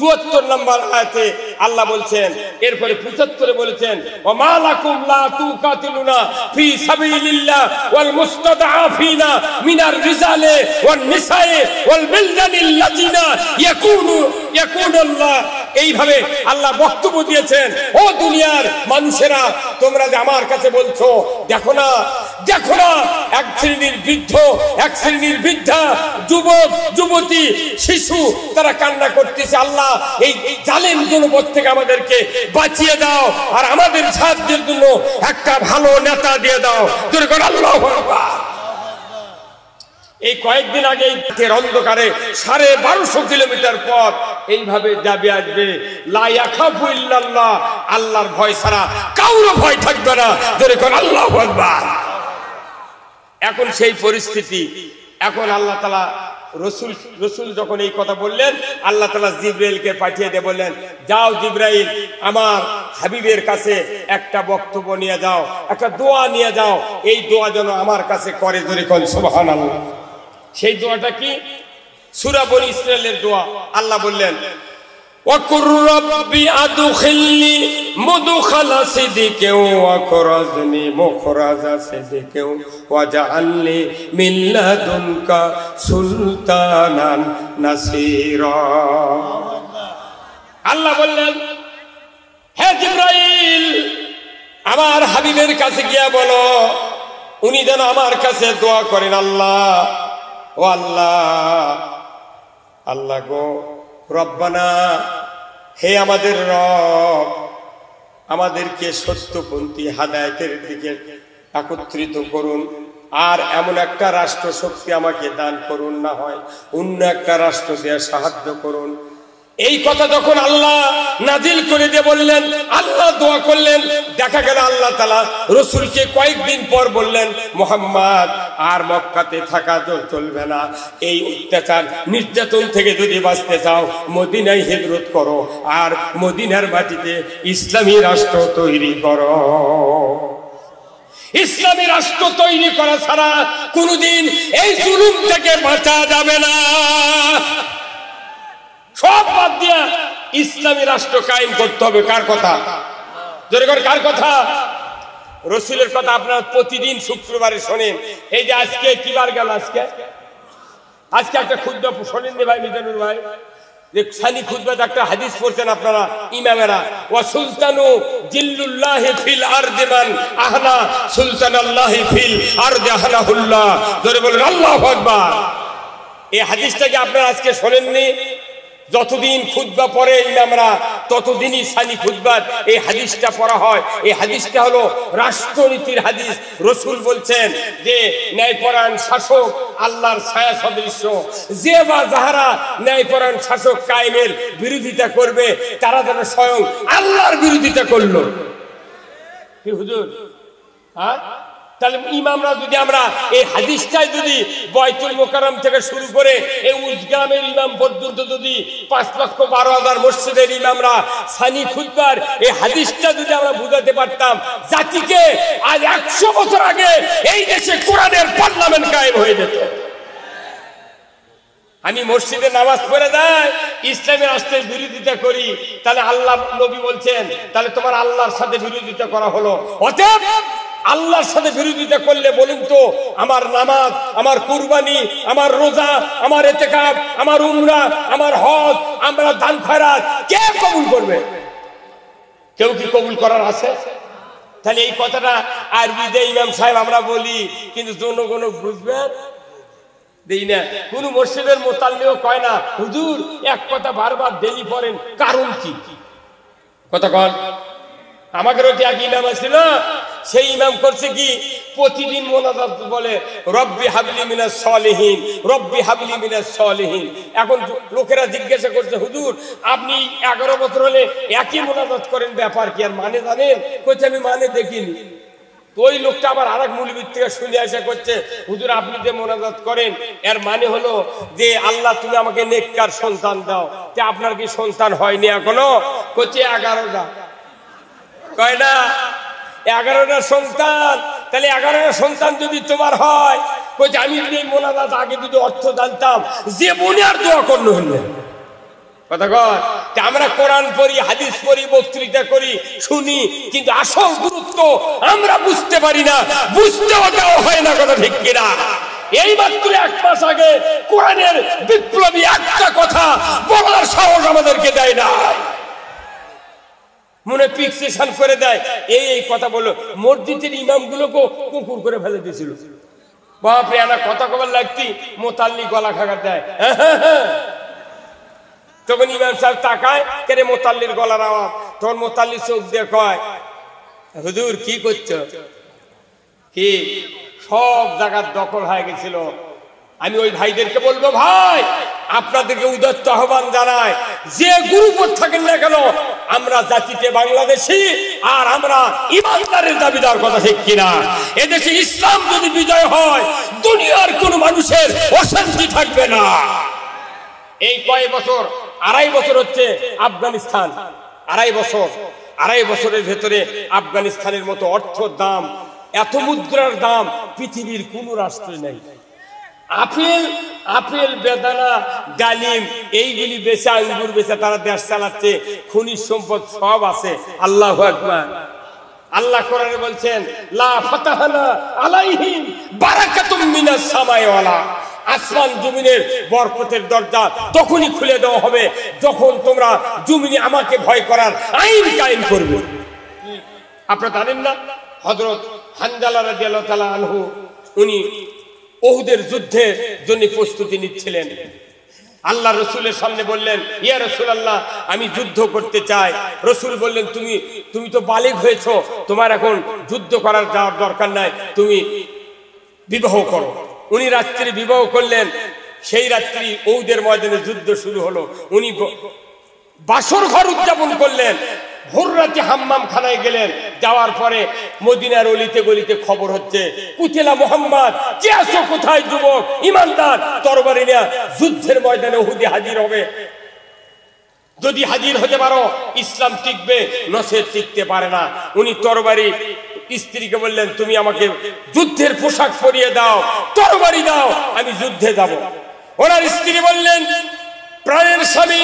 74 নম্বর আয়াতে আল্লাহ বলছেন, এরপরে 75 বলেছেন ওয়া লাকুম লা তুকাতিলুনা ফি সাবিলিল্লাহ ওয়াল মুস্তাদআফিনা মিনার রিজালি ওয়ান নিসাই ওয়াল বিলদানিল লাযিনা ইয়াকুনুল্লাহ। এইভাবে আল্লাহ বক্তব্য দিয়েছেন, ও দুনিয়ার মানুষেরা তোমরা যে আমার কাছে বলছো দেখো না দেখো না, এক শ্রেণীর বৃদ্ধ, এক শ্রেণীর বৃদ্ধা, যুবক যুবতী, শিশু তারা কান্না করতেছে, আল্লাহ এই জালেম জনপদ থেকে আমাদেরকে বাঁচিয়ে দাও, আর আমাদের সাহায্যের জন্য একটা ভালো নেতা দিয়ে দাও। আল্লাহু আকবার। এই কয়েকদিন আগে অন্ধকারে 1250 কিলোমিটার পথ এইভাবে যাবে আসবে, লা ইয়াখাফু ইল্লাল্লাহ, আল্লাহর ভয় ছাড়া কারো ভয় থাকবে না। জোরে কোন আল্লাহু আকবার। এখন সেই পরিস্থিতি, এখন আল্লাহ তাআলা রসুল যখন এই কথা বললেন, আল্লাহ তাআলা জিবরাইলকে পাঠিয়ে দিয়ে বললেন, যাও জিবরাইল, আমার হাবিবের কাছে একটা বক্তব্য নিয়ে যাও, একটা দোয়া নিয়ে যাও, এই দোয়া যেন আমার কাছে করে। জোরে কোন সুবহানাল্লাহ। সেই দোয়াটা কি? সূরা বনী ইসরাঈলের দোয়া। আল্লাহ বললেন, ওয়াকুর রাব্বি আদখিলনি মুদখালা সিদকিন ওয়াখরাজনি মুখরাজা সিদকিন ওয়াজআলনি মিন লাদুনকা সুলতানান নাসীরা। আল্লাহ বললেন, হে জিবরাইল, আমার হাবিবের কাছে গিয়া বলো উনি যেন আমার কাছে দোয়া করেন। আল্লাহ, ও আল্লাহ, আল্লাহ গো রব্বানা, হে আমাদের রব, আমাদেরকে সত্যপন্থী হাদায়াতের দিকে একত্রিত করুন, আর এমন একটা রাষ্ট্র শক্তি আমাকে দান করুন, না হয় অন্য একটা রাষ্ট্র দিয়ে সাহায্য করুন। এই কথা যখন আল্লাহ নাজিল করে দিয়ে বললেন, আল্লাহ দোয়া করলেন, দেখা গেল আল্লাহ তাআলা রাসূলকে কয়েকদিন পর বললেন, মুহাম্মদ আর মক্কাতে থাকা চলবে না, এই অত্যাচার নির্যাতন থেকে যদি বাঁচতে চাও মদিনায় হিজরত করো, আর মদিনার মাটিতে ইসলামী রাষ্ট্র তৈরি করো। ইসলামী রাষ্ট্র তৈরি করা ছাড়া কোনোদিন এই জুলুম থেকে বাঁচা যাবে না। সব বাদ দিয়া ইসলামী রাষ্ট্র কায়েম করতে হবে। কার কথা? জোরে করে কার কথা? রাসূলের কথা আপনারা প্রতিদিন শুক্রবারে শোনেন। এই যে আজকে কি বার গেল, আজকে একটা খুতবা শোনেন ভাই মিজানুর ভাই, যে সানি খুতবাতে একটা হাদিস পড়ছেন আপনারা ইমামেরা, ওয়া সুলতানু জিল্লুল্লাহি ফিল আরদি মান আহনা সুলতানাল্লাহি ফিল আরদি আহনাহুল্লাহ। জোরে বলেন আল্লাহু আকবার। এই হাদিসটাকে আপনারা আজকে শোনেননি? যতদিন খুতবা পড়ে ইমামরা ততদিনই সানি খুতবার এই হাদিসটা পড়া হয়। এই হাদিসটা হলো রাষ্ট্রনীতির হাদিস। রাসূল বলছেন যে ন্যায়পরায়ণ শাসক আল্লাহর ছায়া সদৃশ, যে বা যাহারা ন্যায়পরায়ণ শাসক কায়েমের বিরোধিতা করবে তারা যেন স্বয়ং আল্লাহর বিরোধিতা করলো। কি হুজুর? হ্যাঁ, তাহলে ইমামরা যদি আমরা এই হাদিসটাই যদি বয়তুল মোকাররম থেকে শুরু করে এই উজগ্রামের ইমাম পর্যন্ত যদি 5,12,000 মসজিদের ইমামরা সানি খুতবার এই হাদিসটা যদি আমরা বুঝাতে পারতাম জাতিকে, আজ 100 বছর আগে এই দেশে কোরআনের পার্লামেন্ট কায়েম হয়ে যেত। আমি মসজিদে নামাজ পড়ে যাই, ইসলামের রাস্তায় বিরোধিতা করি, তাহলে আল্লাহ নবী বলছেন তাহলে তোমার আল্লাহর সাথে বিরোধিতা করা হলো। অতএব আল্লাহর সাথে বিরোধিতা করলে বলুন তো আমার নামাজ, আমার কুরবানি, আমার রোজা, আমার ইতিকাফ, আমার উমরা, আমার হজ, আমরা দান খয়রাত কে কবুল করবে? কেউ কি কবুল করার আছে? তাহলে এই কথাটা আরবিতে ইমাম সাহেব আমরা বলি, কিন্তু জনগণ বুঝবেন দেই না। কোন মসজিদের মোতাল্লিও কয় না হুজুর এক কথা বারবার ডেলি পড়েন, কারণ কি? কথা কন। আমাদের ওটি এক ইমাম ছিল, সেই ইমাম করছে কি প্রতিদিন মোনাজাত বলে রব্বি হাবলি মিনাস সলিহিন, রব্বি হাবলি মিনাস সলিহিন। এখন লোকেরা জিজ্ঞাসা করছে হুজুর আপনি 11 বছর হলে একই মোনাজাত করেন, ব্যাপার কি? আর মানে জানেন? কইছে আমি মানে দেখিনি। তো ওই লোকটা আবার আরেক মৌলবীর থেকে শুনে আসা করছে হুজুর আপনি যে মোনাজাত করেন এর মানে হলো যে আল্লাহ তুমি আমাকে নেককার সন্তান দাও। তে আপনার কি সন্তান হয়নি এখনো? কইছে 11টা। কয় না 11টা সন্তান। তাহলে 11টা সন্তান যদি তোমার হয়, কইছে আমি যদি এই মোনাজাত আগে যদি অর্থ জানতাম যে বুনিয়ার দোয়া করতে হলো। কথা কয়। আমরা কোরআন পড়ি, হাদিস পড়ি, বক্তৃতা করি, শুনি, কিন্তু আসল গুরুত্ব আমরা বুঝতে পারি না, বুঝতেও দেওয়া হয় না। কথা ঠিক কিনা? এই মাত্র 1 মাস আগে কোরআনের বিপ্লবী একটা কথা বলার সাহস আমাদেরকে দেয় না, মনে ফিক্সেশন করে দেয়। এই কথা বলো মসজিদের ইমামগুলোকে কুকুর করে ফেলে দিয়েছিল। বাপরে আনা কথা কবার লাগতি মোতাল্লি গলা খাগা দেয়। তখন ইমাম সাহেব তাকায়, কেরে মোতাল্লির গলার আওয়াজ। তখন মোতাল্লি চোখ দিয়ে কয় হুজুর কি করছো? কি সব জায়গার দখল হয়ে গেছিল। আমি ওই ভাইদেরকে বলবো ভাই আপনাদেরকে উদাত্ত আহ্বান জানাই, যে গ্রুপে থাকেন না কেন আমরা জাতিতে বাংলাদেশি, আর আমরা ইমানদারের দাবিদার। কথা ঠিক কিনা? এদেশে ইসলাম যদি বিজয় হয় দুনিয়ার কোন মানুষের অশান্তি থাকবে না। এই কয় বছর 2.5 বছর হচ্ছে আফগানিস্তান, 2.5 বছরের ভেতরে আফগানিস্তানের মতো অর্থ দাম, এত মুদ্রার দাম পৃথিবীর কোন রাষ্ট্রে নেই। আপেল বেদানা ডালিম এইগুলি বেচে, আঙ্গুর বেচে তারা দেশ চালাচ্ছে, খনিজ সম্পদ সব আছে। আল্লাহু আকবার। আল্লাহ কোরআনে বলছেন লা ফাতাহানা আলাইহিম বারাকাতুম মিনাস সামাই ওয়াল আরদ। আসমান জমিনের বরকতের দরজা তখনই খুলে দেওয়া হবে যখন তোমরা জমিনে আমাকে ভয় করার আইন কায়েম করবে। আপনারা জানেন না হযরত হানজালা রাদিয়াল্লাহু তাআলা আনহু উনি উহুদের যুদ্ধের জন্য প্রস্তুতি নিচ্ছিলেন। আল্লাহ রসুলের সামনে বললেন ইয়া রাসূলুল্লাহ আমি যুদ্ধ করতে চাই। রসুল বললেন তুমি তো বালিগ হয়েছো, তোমার এখন যুদ্ধ করার যাওয়ার দরকার নাই, তুমি বিবাহ করো। উনি রাত্রি বিবাহ করলেন। সেই রাত্রি উহুদের ময়দানে যুদ্ধ শুরু হলো। উনি বাসর ঘর উদযাপন করলেন। ভোর রাতে হাম্মাম খানায় গেলেন। যাওয়ার পরে মদিনার অলিতে গলিতে খবর হচ্ছে কুতিলা মুহাম্মদ, কে আছো কোথায় যুবক ইমানদার, তরবারি নিয়ে যুদ্ধের ময়দানে উহুদে হাজির হবে। যদি হাজির হতে পারো ইসলাম টিকবে, নসের টিকতে পারে না। উনি তরবারি স্ত্রীকে বললেন তুমি আমাকে যুদ্ধের পোশাক পরিয়ে দাও, তরবারি দাও, আমি যুদ্ধে যাব। ওনার স্ত্রী বললেন প্রাণের স্বামী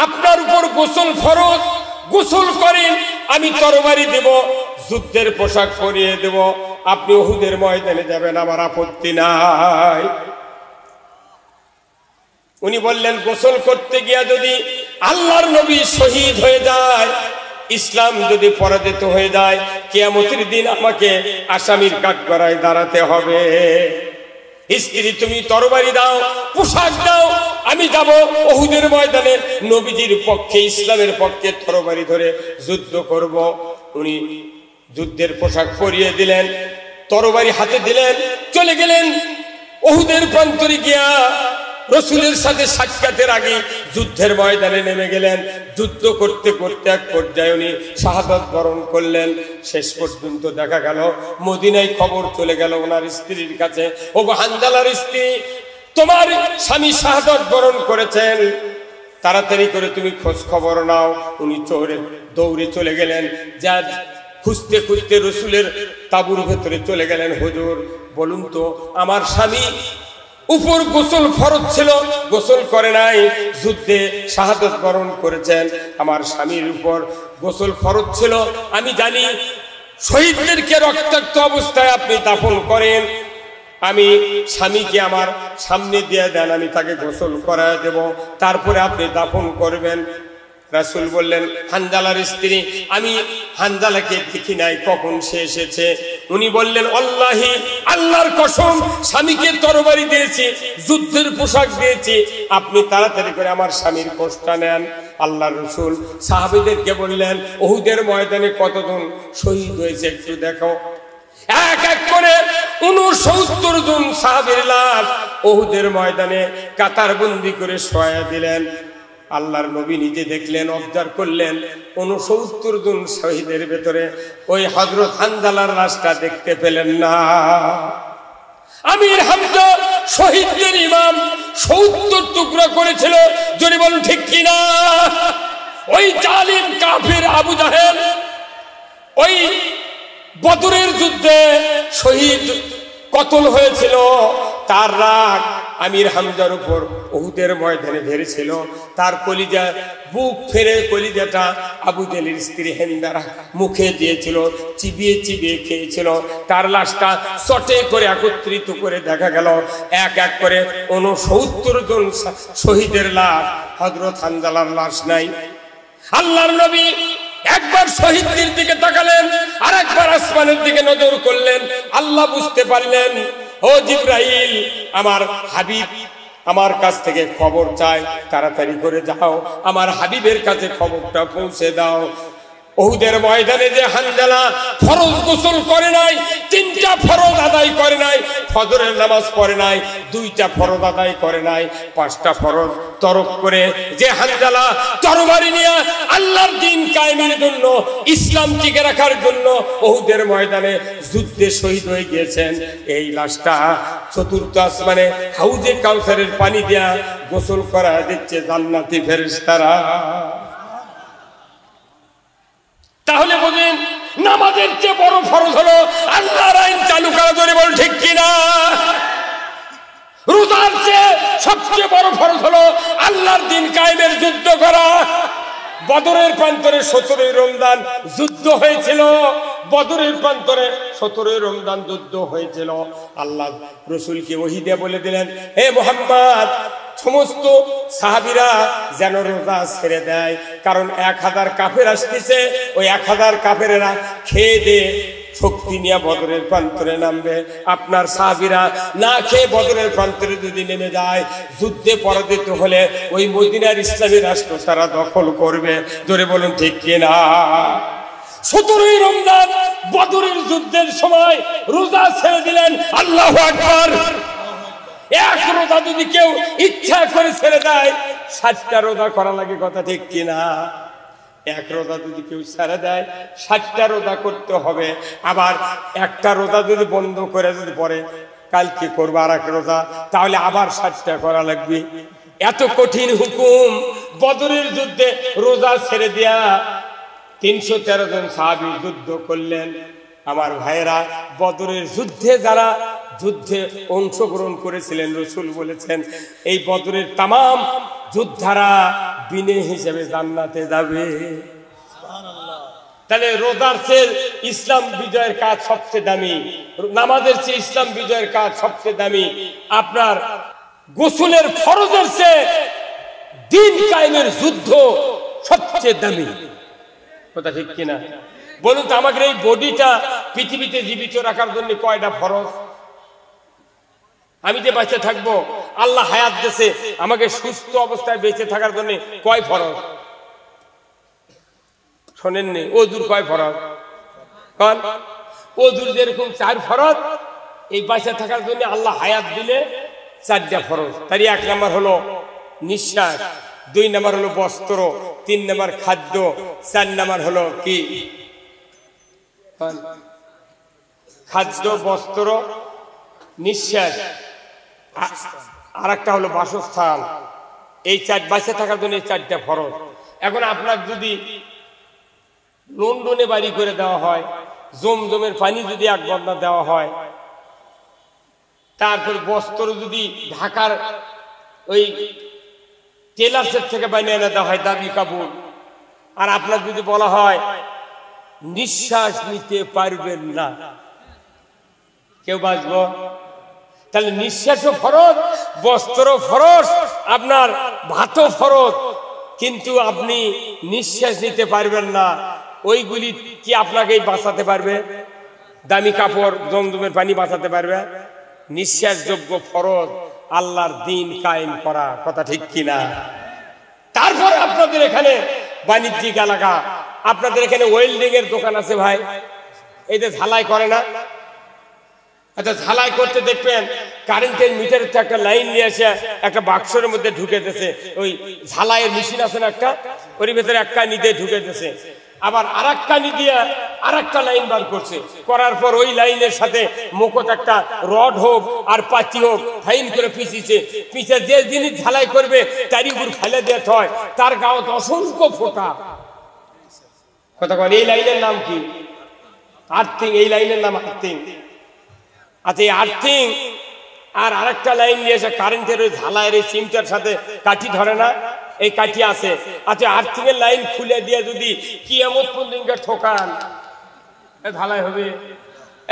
আপনার উপর গোসল ফরজ, গোসল করেন, আমি তরবারি দেব, যুদ্ধের পোশাক পরিয়ে দেব, আপনি উহুদের ময়দানে যাবেন, আমার আপত্তি নাই। উনি বললেন গোসল করতে গিয়া যদি আল্লাহর নবী শহীদ হয়ে যায়, ইসলাম যদি পরাজিত হয়ে যায়, কিয়ামতের দিন আমাকে আসামির কাঠগড়ায় দাঁড়াতে হবে। স্ত্রী তুমি তরবারি দাও, পোশাক দাও, আমি যাব উহুদের ময়দানে নবীজির পক্ষে, ইসলামের পক্ষে তরবারি ধরে যুদ্ধ করব। উনি যুদ্ধের পোশাক পরিয়ে দিলেন, তরবারি হাতে দিলেন, চলে গেলেন উহুদের প্রান্তরে গিয়া রসুলের সাথে সাক্ষাতের আগে যুদ্ধের ময়দানে নেমে গেলেন। যুদ্ধ করতে করতে এক পর্যায়ে উনি শাহাদাত বরণ করলেন। শেষ পর্যন্ত দেখা গেল মদিনায় খবর চলে গেল ওনার স্ত্রীর কাছে, ও হানজালার স্ত্রী তোমার স্বামী শাহাদাত বরণ করেছেন, তাড়াতাড়ি করে তুমি খোঁজ খবর নাও। উনি দৌড়ে চলে গেলেন, যা খুঁজতে খুঁজতে রসুলের তাঁবুর ভেতরে চলে গেলেন। হুজুর বলুন তো আমার স্বামী উপর গোসল ফরজ ছিল, গোসল করে নাই, যুদ্ধে শাহাদাত বরণ করেছেন। আমার স্বামীর উপর গোসল ফরজ ছিল। আমি জানি শহীদদেরকে রক্তাক্ত অবস্থায় আপনি দাফন করেন, আমি স্বামীকে আমার সামনে দিয়ে দেন, আমি তাকে গোসল করায় দেব, তারপরে আপনি দাফন করবেন। রাসূল বললেন, হানজালার স্ত্রী, আমি হানজালাকে দেখি নাই, কখন সে এসেছে? উনি বললেন, আল্লাহি, আল্লাহর কসম, স্বামীকে তরবারি দিয়েছি, যুদ্ধের পোশাক দিয়েছি, আপনি তাড়াতাড়ি করে আমার স্বামীর কোষটা নেন। আল্লাহর রাসূল সাহাবীদেরকে বললেন, উহুদের ময়দানে কতজন শহীদ হয়েছে একটু দেখো। এক এক করে 69 জন সাহাবীর লাশ উহুদের ময়দানে কাতারবন্দি করে শোয়া দিলেন। আল্লাহর নবী নিজে দেখলেন, অবজার্ভ করলেন, 69 জন শহীদের ভেতরে ওই হযরত হানজালার লাশটা দেখতে পেলেন না। আমির হামজা শহীদদের ইমাম 70 টুকরা করেছিল, যদি বলুন ঠিক কিনা? ওই জালিম কাফির আবু জাহেল ওই বদরের যুদ্ধে শহীদ কতল হয়েছিল, তার রাগ আমির হামজার উপর উহুদের ময়দানে ধরেছিল। তার কলিজা, বুক ফেরে কলিজাটা আবু জেলের স্ত্রী হেন্দারা মুখে দিয়েছিল, চিবিয়ে চিবিয়ে খেয়েছিল। তার লাশটা চটে করে একত্রিত করে দেখা গেল এক এক করে 69 জন শহীদের লাশ, হযরত হানজালার লাশ নাই। আল্লাহর নবী একবার শহীদদের দিকে তাকালেন, আর একবার আসমানের দিকে নজর করলেন। আল্লাহ বুঝতে পারলেন, ও জিবরাইল, আমার হাবিব আমার কাছ থেকে খবর চায়, তাড়াতাড়ি করে যাও, আমার হাবিবের কাছে খবরটা পৌঁছে দাও। উহুদের ময়দানে যে হানজালা ফরজ গোসল করে নাই, 3টা ফরজ আদায় করে নাই, ফজরের নামাজ পড়ে নাই, 2টা ফরজ আদায় করে নাই, 5টা ফরজ তরক করে যে হানজালা তরবারি নিয়ে আল্লাহর দ্বীন কায়েমের জন্য, ইসলাম টিকে রাখার জন্য উহুদের ময়দানে যুদ্ধে শহীদ হয়ে গিয়েছেন, এই লাশটা 4th আসমানে হাউজে কাউসারের পানি দিয়া গোসল করা দিচ্ছে জান্নাতি ফেরেশতারা। তাহলে বলেন, নামাজের চেয়ে বড় ফরজ হলো আল্লাহর আইন চালু করা, জোরে বল ঠিক কিনা? রোজার চেয়ে সবচেয়ে বড় ফরজ হলো আল্লাহর দ্বীন কায়েমের যুদ্ধ করা। বদরের প্রান্তরে 17ই রমজান যুদ্ধ হয়েছিল, বদরের প্রান্তরে 17ই রমজান যুদ্ধ হয়েছিল। আল্লাহ রাসূলকে ওহী দিয়ে বলে দিলেন, হে মুহাম্মদ, সমস্ত সাহাবীরা যেন রোজা ছেড়ে দেয়, কারণ 1000 কাফের আসতেছে, ওই 1000 কাফেরেরা খেয়ে দিয়ে শক্তি নিয়ে বদরের প্রান্তরে নামবে। আপনার সাহাবীরা না খেয়ে বদরের প্রান্তরে যদি নেমে যায়, যুদ্ধে পরাজিত হলে ওই মদিনার ইসলামী রাষ্ট্র তারা দখল করবে, জোরে বলুন ঠিক কিনা? 17ই রমজান বদরের যুদ্ধের সময় রোজা ছেড়ে দিলেন। আল্লাহু আকবার। এক রোজা যদি কেউ ইচ্ছা করে ছেড়ে দেয়, 60টা রোজা করা লাগে, কথা ঠিক কিনা? এক রোজা যদি কেউ ছেড়ে দেয়, 60টা রোজা করতে হবে। আবার একটা রোজা যদি বন্ধ করে যদি পরে কালকে করবো আর এক রোজা, তাহলে আবার 60টা করা লাগবে। এত কঠিন হুকুম। বদরের যুদ্ধে রোজা ছেড়ে দেয়া 313 জন সাহাবী যুদ্ধ করলেন। আমার ভাইয়েরা, বদরের যুদ্ধে যারা যুদ্ধে অংশগ্রহণ করেছিলেন, রাসূল বলেছেন এই বদরের তামাম যোদ্ধারা বিনে হিসেবে জান্নাতে যাবে। সুবহানাল্লাহ। তাহলে রোজার চেয়ে ইসলাম বিজয়ের কাজ সবচেয়ে দামি, নামাজের চেয়ে ইসলাম বিজয়ের কাজ সবচেয়ে দামি, আপনার গোসলের ফরজের চেয়ে দ্বীন কায়েমের যুদ্ধ সবচেয়ে দামি, কথা ঠিক কিনা? বলুন তো, আমাদের এই বডিটা পৃথিবীতে জীবিত রাখার জন্য কয়টা ফরজ? আমি যে বেঁচে থাকবো, আল্লাহ হায়াত দিয়েছে, আমাকে সুস্থ অবস্থায় বেঁচে থাকার জন্য কয় ফরজ? শোনেননি? ওযুর কয় ফরজ? কোন ওযুর যেরকম 4 ফরজ, এই বেঁচে থাকার জন্য আল্লাহ হায়াত দিলে 4টা ফরজ। তার 1 নাম্বার হলো নিঃশ্বাস, 2 নাম্বার হলো বস্ত্র, 3 নাম্বার খাদ্য, 4 নাম্বার হলো কি? খাদ্য, বস্ত্র, নিঃশ্বাস, আর একটা হলো বাসস্থান। এই 4 বেঁচে থাকার জন্য এই 4টা ফরজ। এখন আপনার যদি লন্ডনে বাড়ি করে দেওয়া হয়, জমজমের পানি যদি 1 বন্যা দেওয়া হয়, তারপর বস্ত্র যদি ঢাকার ওই টেলার্সের থেকে বানিয়ে এনে দেওয়া হয় দামি কাপড়, আর আপনার যদি বলা হয় নিঃশ্বাস নিতে পারবেন না, কেউ বাঁচবো? তাহলে নিঃশ্বাসও ফরজ, বস্ত্র ফরজ, আপনার ভাতও ফরজ, কিন্তু আপনি নিঃশ্বাস নিতে পারবেন না। ওইগুলি কি আপনাকেই বাঁচাতে পারবে? দামি কাপড়, জমজমের পানি বাঁচাতে পারবে? নিঃশ্বাসযোগ্য ফরজ আল্লাহর দ্বীন কায়েম করা, কথা ঠিক কিনা? তারপরে আপনাদের এখানে বাণিজ্যিক এলাকা, আপনাদের এখানে ওয়েল্ডিং এর দোকান আছে ভাই, এই যে ঝালাই করে না, আচ্ছা ঝালাই করতে দেখবেন কারেন্টের মিটারের তো একটা লাইন নিয়ে এসে একটা বাক্সের মধ্যে ঢুকে দিয়েছে, ওই ঝালাইয়ের মেশিন আছে না একটা, ওর ভেতরে এক কানি দিয়ে ঢুকে দিয়েছে, আবার আর এক কানি দিয়ে আর একটা লাইন বার করছে, করার পর ওই লাইনের সাথে মুখত একটা রড হোক আর পাতি হোক ফাইন করে পিছিয়েছে, পিছিয়ে যে জিনিস ঝালাই করবে তারই উপর ফেলে দিতে হয়, তার গাঁত অসংখ্য ফোঁটা। কথা বল, এই লাইনের নাম কি? আর্থিং। এই লাইনের নাম আর্থিং। আচ্ছা, এই আর্থিং আর আরেকটা লাইন নিয়ে এসে কারেন্টের ওই ঝালাইয়ের এই সিমটার সাথে কাঠি ধরে না, এই কাঠি আছে। আচ্ছা, আর্থিং এর লাইন খুলে দিয়ে যদি কিয়ামত পর্যন্ত ঠোকান, ঝালাই হবে?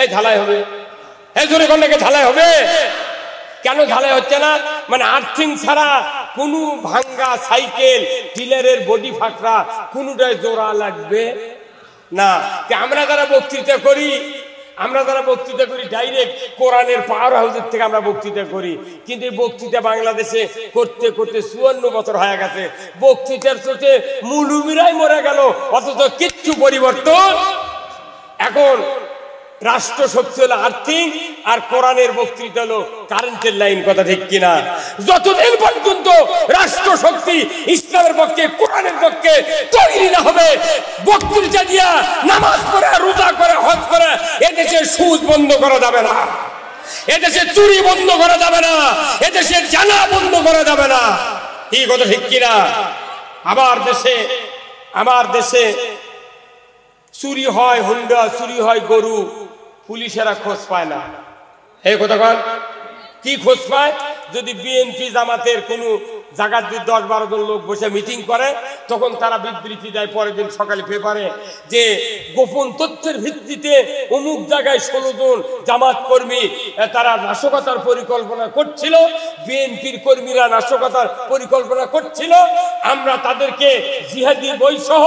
এই ঝালাই হবে? এই জোরে কোন ঝালাই হবে? কেন ঝালাই হচ্ছে না? মানে আর্থিং ছাড়া কোনো ভাঙ্গা সাইকেল, টিলারের বডি ফাঁকরা কোনোটাই জোড়া লাগবে না। আমরা যারা বক্তৃতা করি, ডাইরেক্ট কোরআনের পাওয়ার হাউসের থেকে আমরা বক্তৃতা করি, কিন্তু এই বক্তৃতা বাংলাদেশে করতে করতে 54 বছর হয়ে গেছে। বক্তৃতার চোটে মুলুমিরাই মরে গেল, অথচ কিচ্ছু পরিবর্তন। এখন রাষ্ট্র শক্তি হলো আর্থিং, আর কোরআনের বক্তৃতা হলো কারেন্টের লাইন, কথা ঠিক কিনা? যতদিন পর্যন্ত রাষ্ট্র শক্তি ইসলামের পক্ষে, কোরআনের পক্ষে তৈরি না হবে, বক্তৃতা দিয়া, নামাজ পড়ে, রোজা করে, হজ করে এদেশে সুদ বন্ধ করা যাবে না, এদেশে চুরি বন্ধ করা যাবে না, এদেশে জানা বন্ধ করা যাবে না। কি কথা ঠিক কিনা? আমার দেশে চুরি হয় হুন্ডা, চুরি হয় গরু, পুলিশেরা খোঁজ পায় না। এই কথা কন, কি খোঁজ পায়? যদি বিএনপি জামাতের কোনো জায়গার 10-12 জন লোক বসে মিটিং করে, তখন তারা বিবৃতি দেয় পরের দিন সকালে পেপারে যে গোপন তথ্যের ভিত্তিতে অমুক জায়গায় 16 জন জামাত কর্মী তারা নাশকতার পরিকল্পনা করছিল, বিএনপির কর্মীরা নাশকতার পরিকল্পনা করছিল, আমরা তাদেরকে জিহাদি বই সহ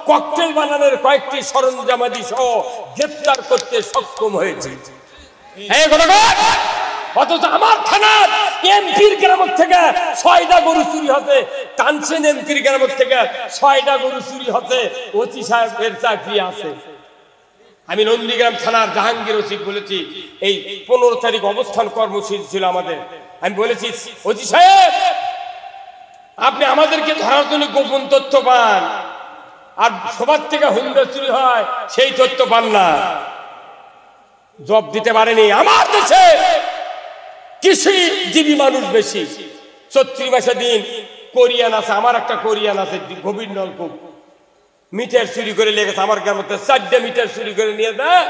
ককটেল বানানোর কয়েকটি সরঞ্জামাদি সহ গ্রেফতার করতে সক্ষম হয়েছে। এই কথা অথচ আমার থানার এমপির গ্রাম থেকে 6টা গরু চুরি হতে, টানছেন এমপির গ্রাম থেকে 6টা গরু চুরি হতে, ওসি সাহেবের চাকরি আছে। আমি নন্দীগ্রাম থানার জাহাঙ্গীর ওসি বলেছি, এই 15 তারিখ অবস্থান কর্মসূচি ছিল আমাদের, আমি বলেছি ওসি সাহেব আপনি আমাদেরকে ধরার জন্য গোপন তথ্য পান, আর সবার থেকে হুন্ডা চুরি হয় সেই তথ্য পান না, জবাব দিতে পারেনি। আমার দেশে কৃষিজীবী মানুষ বেশি। 34 মাসে দিন কোরিয়ান আছে, আমার একটা কোরিয়ান আছে, গভীর নলকূপ, মিটার চুরি করে লেগেছে আমার গ্রামে, 4টে মিটার চুরি করে নিয়ে দেয়,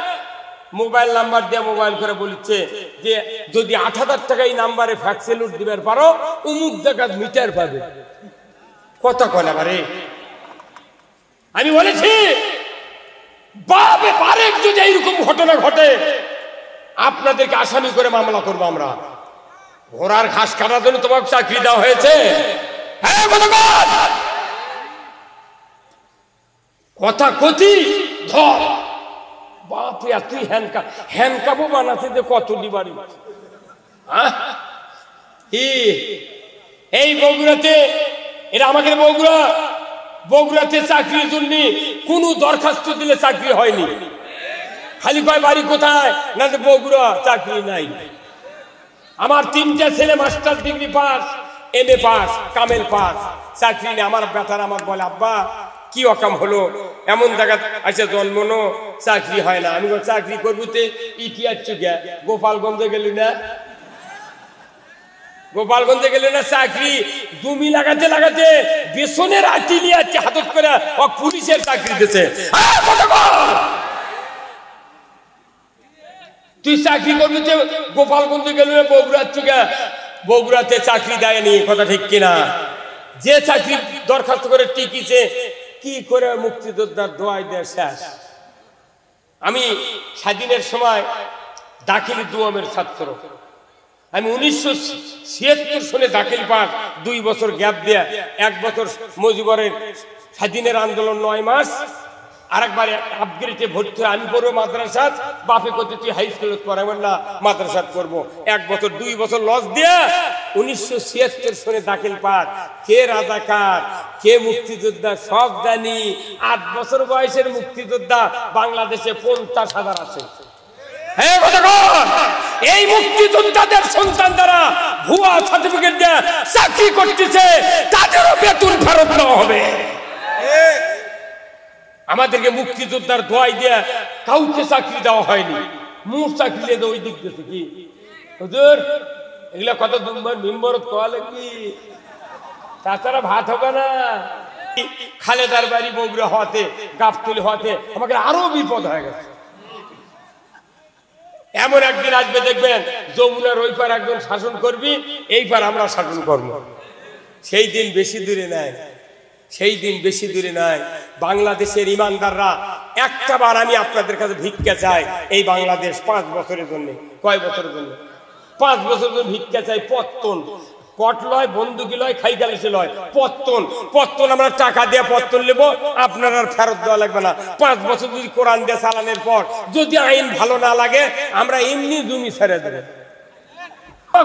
মোবাইল নাম্বার দিয়ে মোবাইল করে বলছে যে যদি 8,000 টাকা এই নাম্বারে ফ্যাক্সিলুট দিবার পারো অমুক জায়গায় মিটার পাবে। কথা কয় না বারে। আমি বলেছি বাপে বারেক যদি এইরকম ঘটনা ঘটে আপনাদেরকে আসামি করে মামলা করবো আমরা। ঘোড়ার ঘাস কাটার জন্য তোমাকে চাকরি দেওয়া হয়েছে? হ্যাঁ, কথা কতি ধর বাপরে, তুই হ্যান্ডকাপও বানাতে যে কত দিবারি। এই বগুড়াতে, এরা আমাদের বগুড়াতে চাকরির জন্য কোনো দরখাস্ত দিলে চাকরি হয়নি, খালি কয় বাড়ি কোথায়, না যে বগুড়া, চাকরি নাই। আমার 3টে ছেলে master degree pass, MA pass, কামেল পাস, চাকরি নেই। আমার বেটার আমাকে বলে আব্বা কি অকাম হলো, এমন জায়গা আছে জন্মনো, চাকরি হয় না। আমি চাকরি করবো তে ইতিহাস চুকিয়া গোপালগঞ্জে গেলি না, গোপালগঞ্জে গেলে না চাকরি জমি লাগাতে লাগাতে বেসনের আটি নিয়ে হাতত করে পুলিশের চাকরি দিতে। তুই চাকরি করবি যে গোপালগঞ্জে গেলে বগুড়ার চুকে, বগুড়াতে চাকরি দেয়নি, কথা ঠিক কিনা? যে চাকরি দরখাস্ত করে টিকিছে, কি করে মুক্তিযোদ্ধার দোয়াই দেয় শেষ। আমি স্বাধীনের সময় দাখিলি দুয়ামের ছাত্র, আমি 1976 সালে দাখিল পাস, 2 বছর গ্যাপ দেয়া, 1 বছর মুজিবরের স্বাধীনের আন্দোলন 9 মাস, আরেকবার আপগ্রেডে ভর্তি হয়ে আমি পড়বো মাদ্রাসা, বাপে করতে তুই হাই স্কুলে পড়াবেন না, মাদ্রাসা করবো। 1 বছর 2 বছর লস দিয়ে 1976 সালে দাখিল পাস। কে রাজাকার কে মুক্তিযোদ্ধা সব জানি। 8 বছর বয়সের মুক্তিযোদ্ধা বাংলাদেশে 50,000 আছে। হ্যাঁ কথা কর, এই মুক্তিযোদ্ধাদের সন্তান দ্বারা ভুয়া সার্টিফিকেট দিয়ে চাকরি করতেছে, তাদেরও বেতন ফেরত দেওয়া হবে। আমাদেরকে মুক্তিযোদ্ধার দোয়াই দিয়ে কাউকে চাকরি দেওয়া হয়নি, মোট চাকরি দিয়ে ওই দিক দিয়েছে। কি হুজুর এগুলা কত মেম্বরত কোয়া লাগবি, তাছাড়া ভাত হবে না। খালেদার বাড়ি বগুড়া হওয়াতে, গাবতলী হওয়াতে আমাকে আরো বিপদ হয়ে গেছে। এমন একদিন আসবে দেখবেন যমুনার ওই পার একজন শাসন করবি, এই পার আমরা শাসন করব। সেই দিন বেশি দূরে নাই, সেই দিন বেশি দূরে নাই। বাংলাদেশের ইমানদাররা একটা বার আমি আপনাদের কাছে ভিক্ষা চাই, এই বাংলাদেশ 5 বছরের জন্য। কয় বছরের জন্য? 5 বছরের জন্য ভিক্ষা চাই। পত্তন কট লয়, বন্দুকি লয়, খাই গালিসে লয়, পত্তন। পত্তন আমরা টাকা দিয়ে পত্তন নেব, আপনার আর ফেরত দেওয়া লাগবে না। 5 বছর যদি কোরআন দিয়ে চালানোর পর যদি আইন ভালো না লাগে, আমরা এমনি জমি ছেড়ে দেব।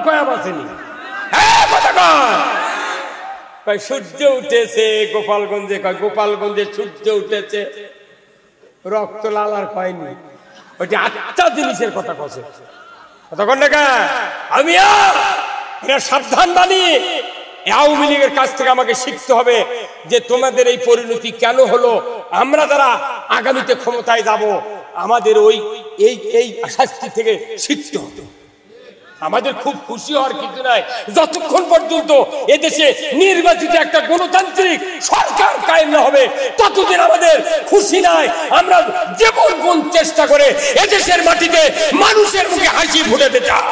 কয়া বাসেনি সূর্য উঠেছে গোপালগঞ্জে, গোপালগঞ্জে সূর্য উঠেছে, রক্ত লাল আর পায়নি। ওইটা আচ্ছা জিনিসের কথা কছে তখন না। আমি সাবধান বাণী, আওয়ামী লীগের কাছ থেকে আমাকে শিখতে হবে যে তোমাদের এই পরিণতি কেন হলো। আমরা যারা আগামীতে ক্ষমতায় যাব, আমাদের ওই এই শাস্তি থেকে শিখতে হবে। আমাদের খুব খুশি হওয়ার কিছু নাই, যতক্ষণ পর্যন্ত এদেশে নির্বাচিত একটা গণতান্ত্রিক সরকার কায়েম না হবে, ততদিন আমাদের খুশি নাই। আমরা জীবন চেষ্টা করে এদেশের মাটিতে মানুষের মুখে হাসি ফুটাতে চাই।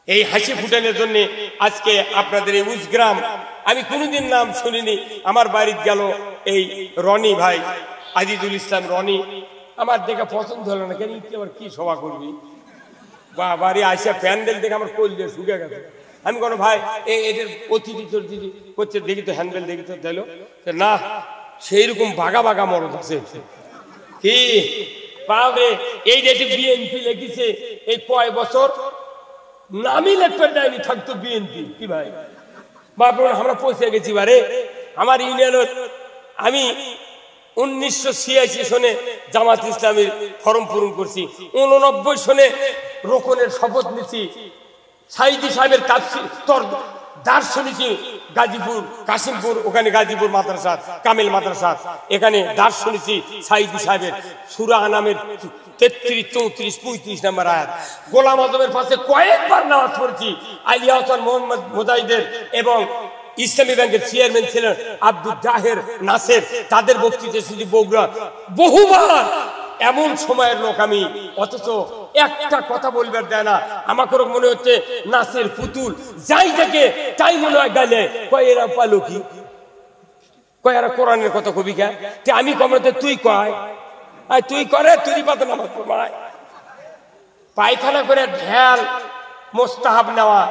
এই হাসি ফুটানোর জন্য আজকে আপনাদের এই উজগ্রাম, আমি কোনোদিন নাম শুনিনি। আমার বাড়িতে গেল এই রনি ভাই, আজিজুল ইসলাম রনি, আমার দেখে পছন্দ হলো না। কেন আবার কি সভা করবি, বাড়ি আসে প্যান্ডেল দেখে আমার কলজে শুকে গেছে। আমি কোনো ভাই এদের অতিথি করছে, দেখি তো হ্যান্ডেল দেখি তো দিল না, সেইরকম বাঘা বাঘা মরদ আছে। কি পাবে এই রেটে বিএনপি লেগেছে, এই কয় বছর নামই লেখতে দেয়নি, থাকতো বিএনপি। কি ভাই বাবা, আমরা পৌঁছে গেছি বারে। আমার ইউনিয়নের আমি 1986 সনে জামাত ইসলামের ফরম পূরণ করছি, 89 সনে রোকনের শপথ নিছি, সাইদি সাহেবের দার্শনিক গাজীপুর কাশিমপুর, ওখানে গাজীপুর মাদ্রাসা কামেল মাদ্রাসা, এখানে দার্শনিক সাইদি সাহেবের সূরা আনামের 33, 34, 35 নম্বর আয়াত। গোলাম আজমের পাশে কয়েকবার নামাজ পড়ছি। আলিয়া হাসান মোহাম্মদ মুজাহিদের এবং ইসলামী ব্যাংকের চেয়ারম্যান ছিলেন আব্দুল জাহের নাসের, তাদের বক্তৃতা শুধু বগুড়া বহুবার। এমন সময়ের লোক আমি, অথচ একটা কথা বলবার দেয় না। আমাকে মনে হচ্ছে নাসের পুতুল, যাই থেকে তাই মনে হয় গালে কয় এরা পালো কি, কয় এরা কোরআনের কথা কবি কে, আমি কমতে তুই কয় তুই করে তুই পাতে নামাজ পড়ায়। পায়খানা করে ঢেল মোস্তাহাব নেওয়া,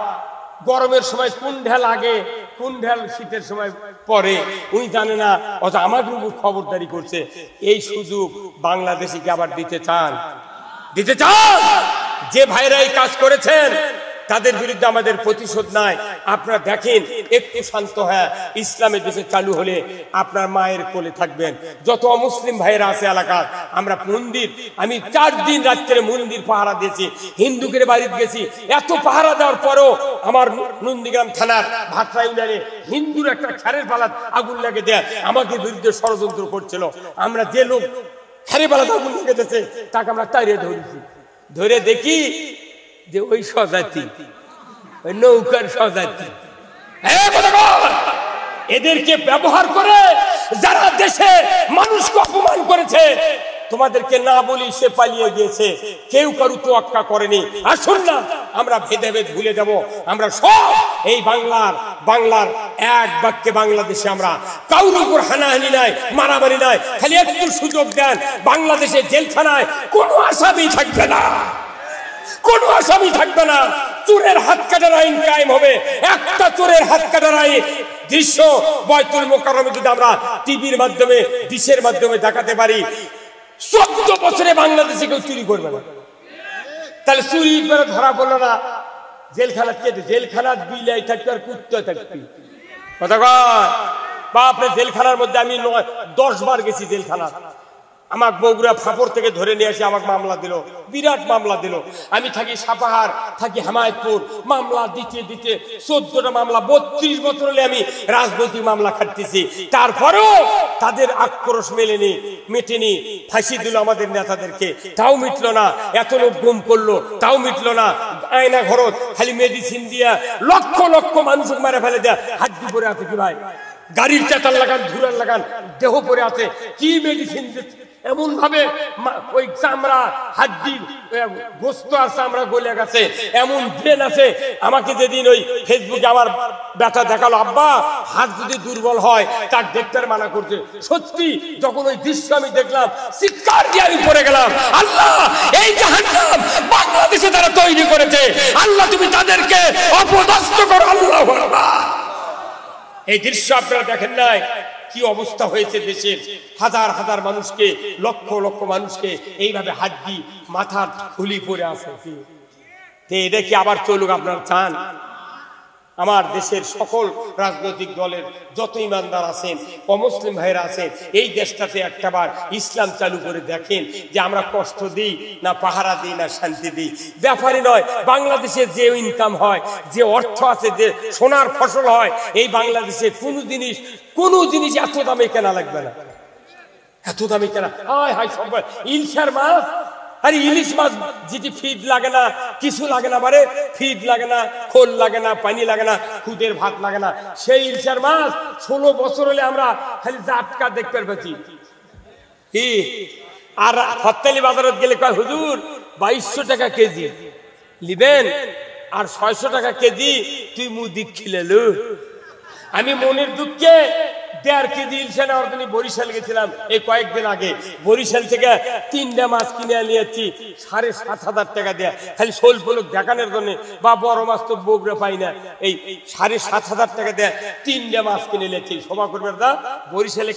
গরমের সময় কোন ঢেল আগে কোন ঢেল শীতের সময় পরে উনি জানে না, অথচ আমার খবরদারি করছে। এই সুযোগ বাংলাদেশে কি আবার দিতে চান? দিতে চান? যে ভাইরা এই কাজ করেছেন তাদের বিরুদ্ধে আমাদের প্রতিশোধ নাই। আপনারা দেখেন, একটু শান্ত হ্যাঁ, ইসলামের দেশে চালু হলে আপনার মায়ের কোলে থাকবেন। যত অমুসলিম ভাইরা আছে এলাকার, আমরা মন্দির, আমি 4 দিন রাত্রে মন্দির পাহারা দিয়েছি, হিন্দুদের বাড়িতে গেছি। এত পাহারা দেওয়ার পরও আমার নন্দীগ্রাম থানার ভাটরা ইউনিয়নে হিন্দুর একটা খেরের পালাত আগুন লাগে দেয়, আমাদের বিরুদ্ধে ষড়যন্ত্র করছিল। আমরা যে লোক খেরের পালাত আগুন লেগে দিয়েছে তাকে আমরা তাড়িয়ে ধরেছি। ধরে দেখি যে ওই স্বজাতি, ওই নৌকার স্বজাতি। এদেরকে ব্যবহার করে যারা দেশে মানুষকে অপমান করেছে, তোমাদেরকে না বলি সে পালিয়ে গিয়েছে, কেউ কারু তোয়াক্কা করেনি। আসুন না আমরা ভেদাভেদ ভুলে যাব, আমরা সব এই বাংলার এক বাক্যে বাংলাদেশে আমরা কারোর উপর হানাহানি নাই, মারামারি নাই। খালি একটু সুযোগ দেন, বাংলাদেশে জেলখানায় কোনো আসামি থাকবে না, কোনো আসামি থাকবে না। চোরের হাত কাটার আইন কায়েম হবে। একটা চোরের হাত কাটার আইন দৃশ্য বয়তুল মোকাররমে যদি আমরা টিভির মাধ্যমে, ডিশের মাধ্যমে দেখাতে পারি, 14 বছরে বাংলাদেশে কেউ চুরি করবে না। তাহলে চুরি করে ধরা পড়লো না, জেলখানা কেটে জেলখানা বিলাই থাকবে আর কুত্তে থাকবে। কথা কয় বাপরে, জেলখানার মধ্যে আমি 10 বার গেছি জেলখানা। আমার বগুড়া ফাপড় থেকে ধরে নিয়ে এসে আমাকে মামলা দিল, বিরাট মামলা দিল। আমি থাকি সাপাহার, থাকি হেমায়তপুর, মামলা দিতে দিতে 14টা মামলা, 32 বছর হলে আমি রাজনৈতিক মামলা খাটতেছি। তারপরেও তাদের আক্রোশ মেটেনি, ফাঁসি দিল আমাদের নেতাদেরকে, তাও মিটলো না। এত লোক গুম করলো, তাও মিটলো না। আয়না ঘরত খালি মেডিসিন দিয়া লক্ষ লক্ষ মানুষ মারে ফেলে দেয়। হাড্ডি পরে আছে কি ভাই, গাড়ির চাতাল লাগান, ধুলার লাগান, দেহ পরে আছে, কি মেডিসিন এমন ভাবে ওই চামড়া, হাড্ডি, গোস্ত আর চামড়া গলে গেছে, এমন ব্রেন আছে। আমাকে যেদিন ওই ফেসবুকে আমার ব্যথা দেখালো, আব্বা হাত যদি দুর্বল হয় তার ডাক্তার মানা করছে। সত্যি যখন ওই দৃশ্য আমি দেখলাম, চিৎকার দিয়ে আমি পড়ে গেলাম, আল্লাহ এই জাহান্নাম বাংলাদেশে তারা তৈরি করেছে, আল্লাহ তুমি তাদেরকে অপদস্থ করো। আল্লাহু আকবার। এই দৃশ্য আপনারা দেখেন নাই, কি অবস্থা হয়েছে দেশের। হাজার হাজার মানুষকে, লক্ষ লক্ষ মানুষকে এইভাবে হাড্ডি, মাথার খুলি পরে আছে। এটা কি আবার চলুক আপনারা চান? আমার দেশের সকল রাজনৈতিক দলের যত ইমানদার আছেন, অমুসলিম ভাইরা আছেন, এই দেশটাতে একটাবার ইসলাম চালু করে দেখেন যে আমরা কষ্ট দিই না পাহারা দিই না শান্তি দিই। ব্যাপারই নয়, বাংলাদেশে যে ইনকাম হয়, যে অর্থ আছে, যে সোনার ফসল হয়, এই বাংলাদেশে কোনো জিনিস এত দামে কেনা লাগবে না, এত দামে কেনা। হায় হায়, সব ইলশার মাছ, আরে ইলিশ মাছ যেটি ফিড লাগে না, কিছু লাগে না, বারে ফিড লাগে না, খোল লাগে না, পানি লাগে না, খুদের ভাত লাগে না, সেই ইলশার মাছ 16 বছর হলে আমরা খালি জাটকা দেখতে পাচ্ছি। কি আর হত্যালি বাজারত গেলে কয়, হুজুর 2200 টাকা কেজি লিবেন আর 600 টাকা কেজি, তুই মুদিক খিলেলু। আমি মনের দুঃখে 1.5 কেজি ইলশা নেওয়ার জন্য বরিশাল গেছিলাম এই কয়েকদিন আগে। বরিশাল থেকে 3টা মাছ কিনে নিয়েছি 7,500 টাকা দেয়া, খালি শোল ফলক দেখানোর জন্য। বা বড় মাছ তো বগুড়া পাই না, এই 7,500 টাকা দেয়া 3টা মাছ কিনে নিয়েছি। ক্ষমা করবেন দা, বরিশালে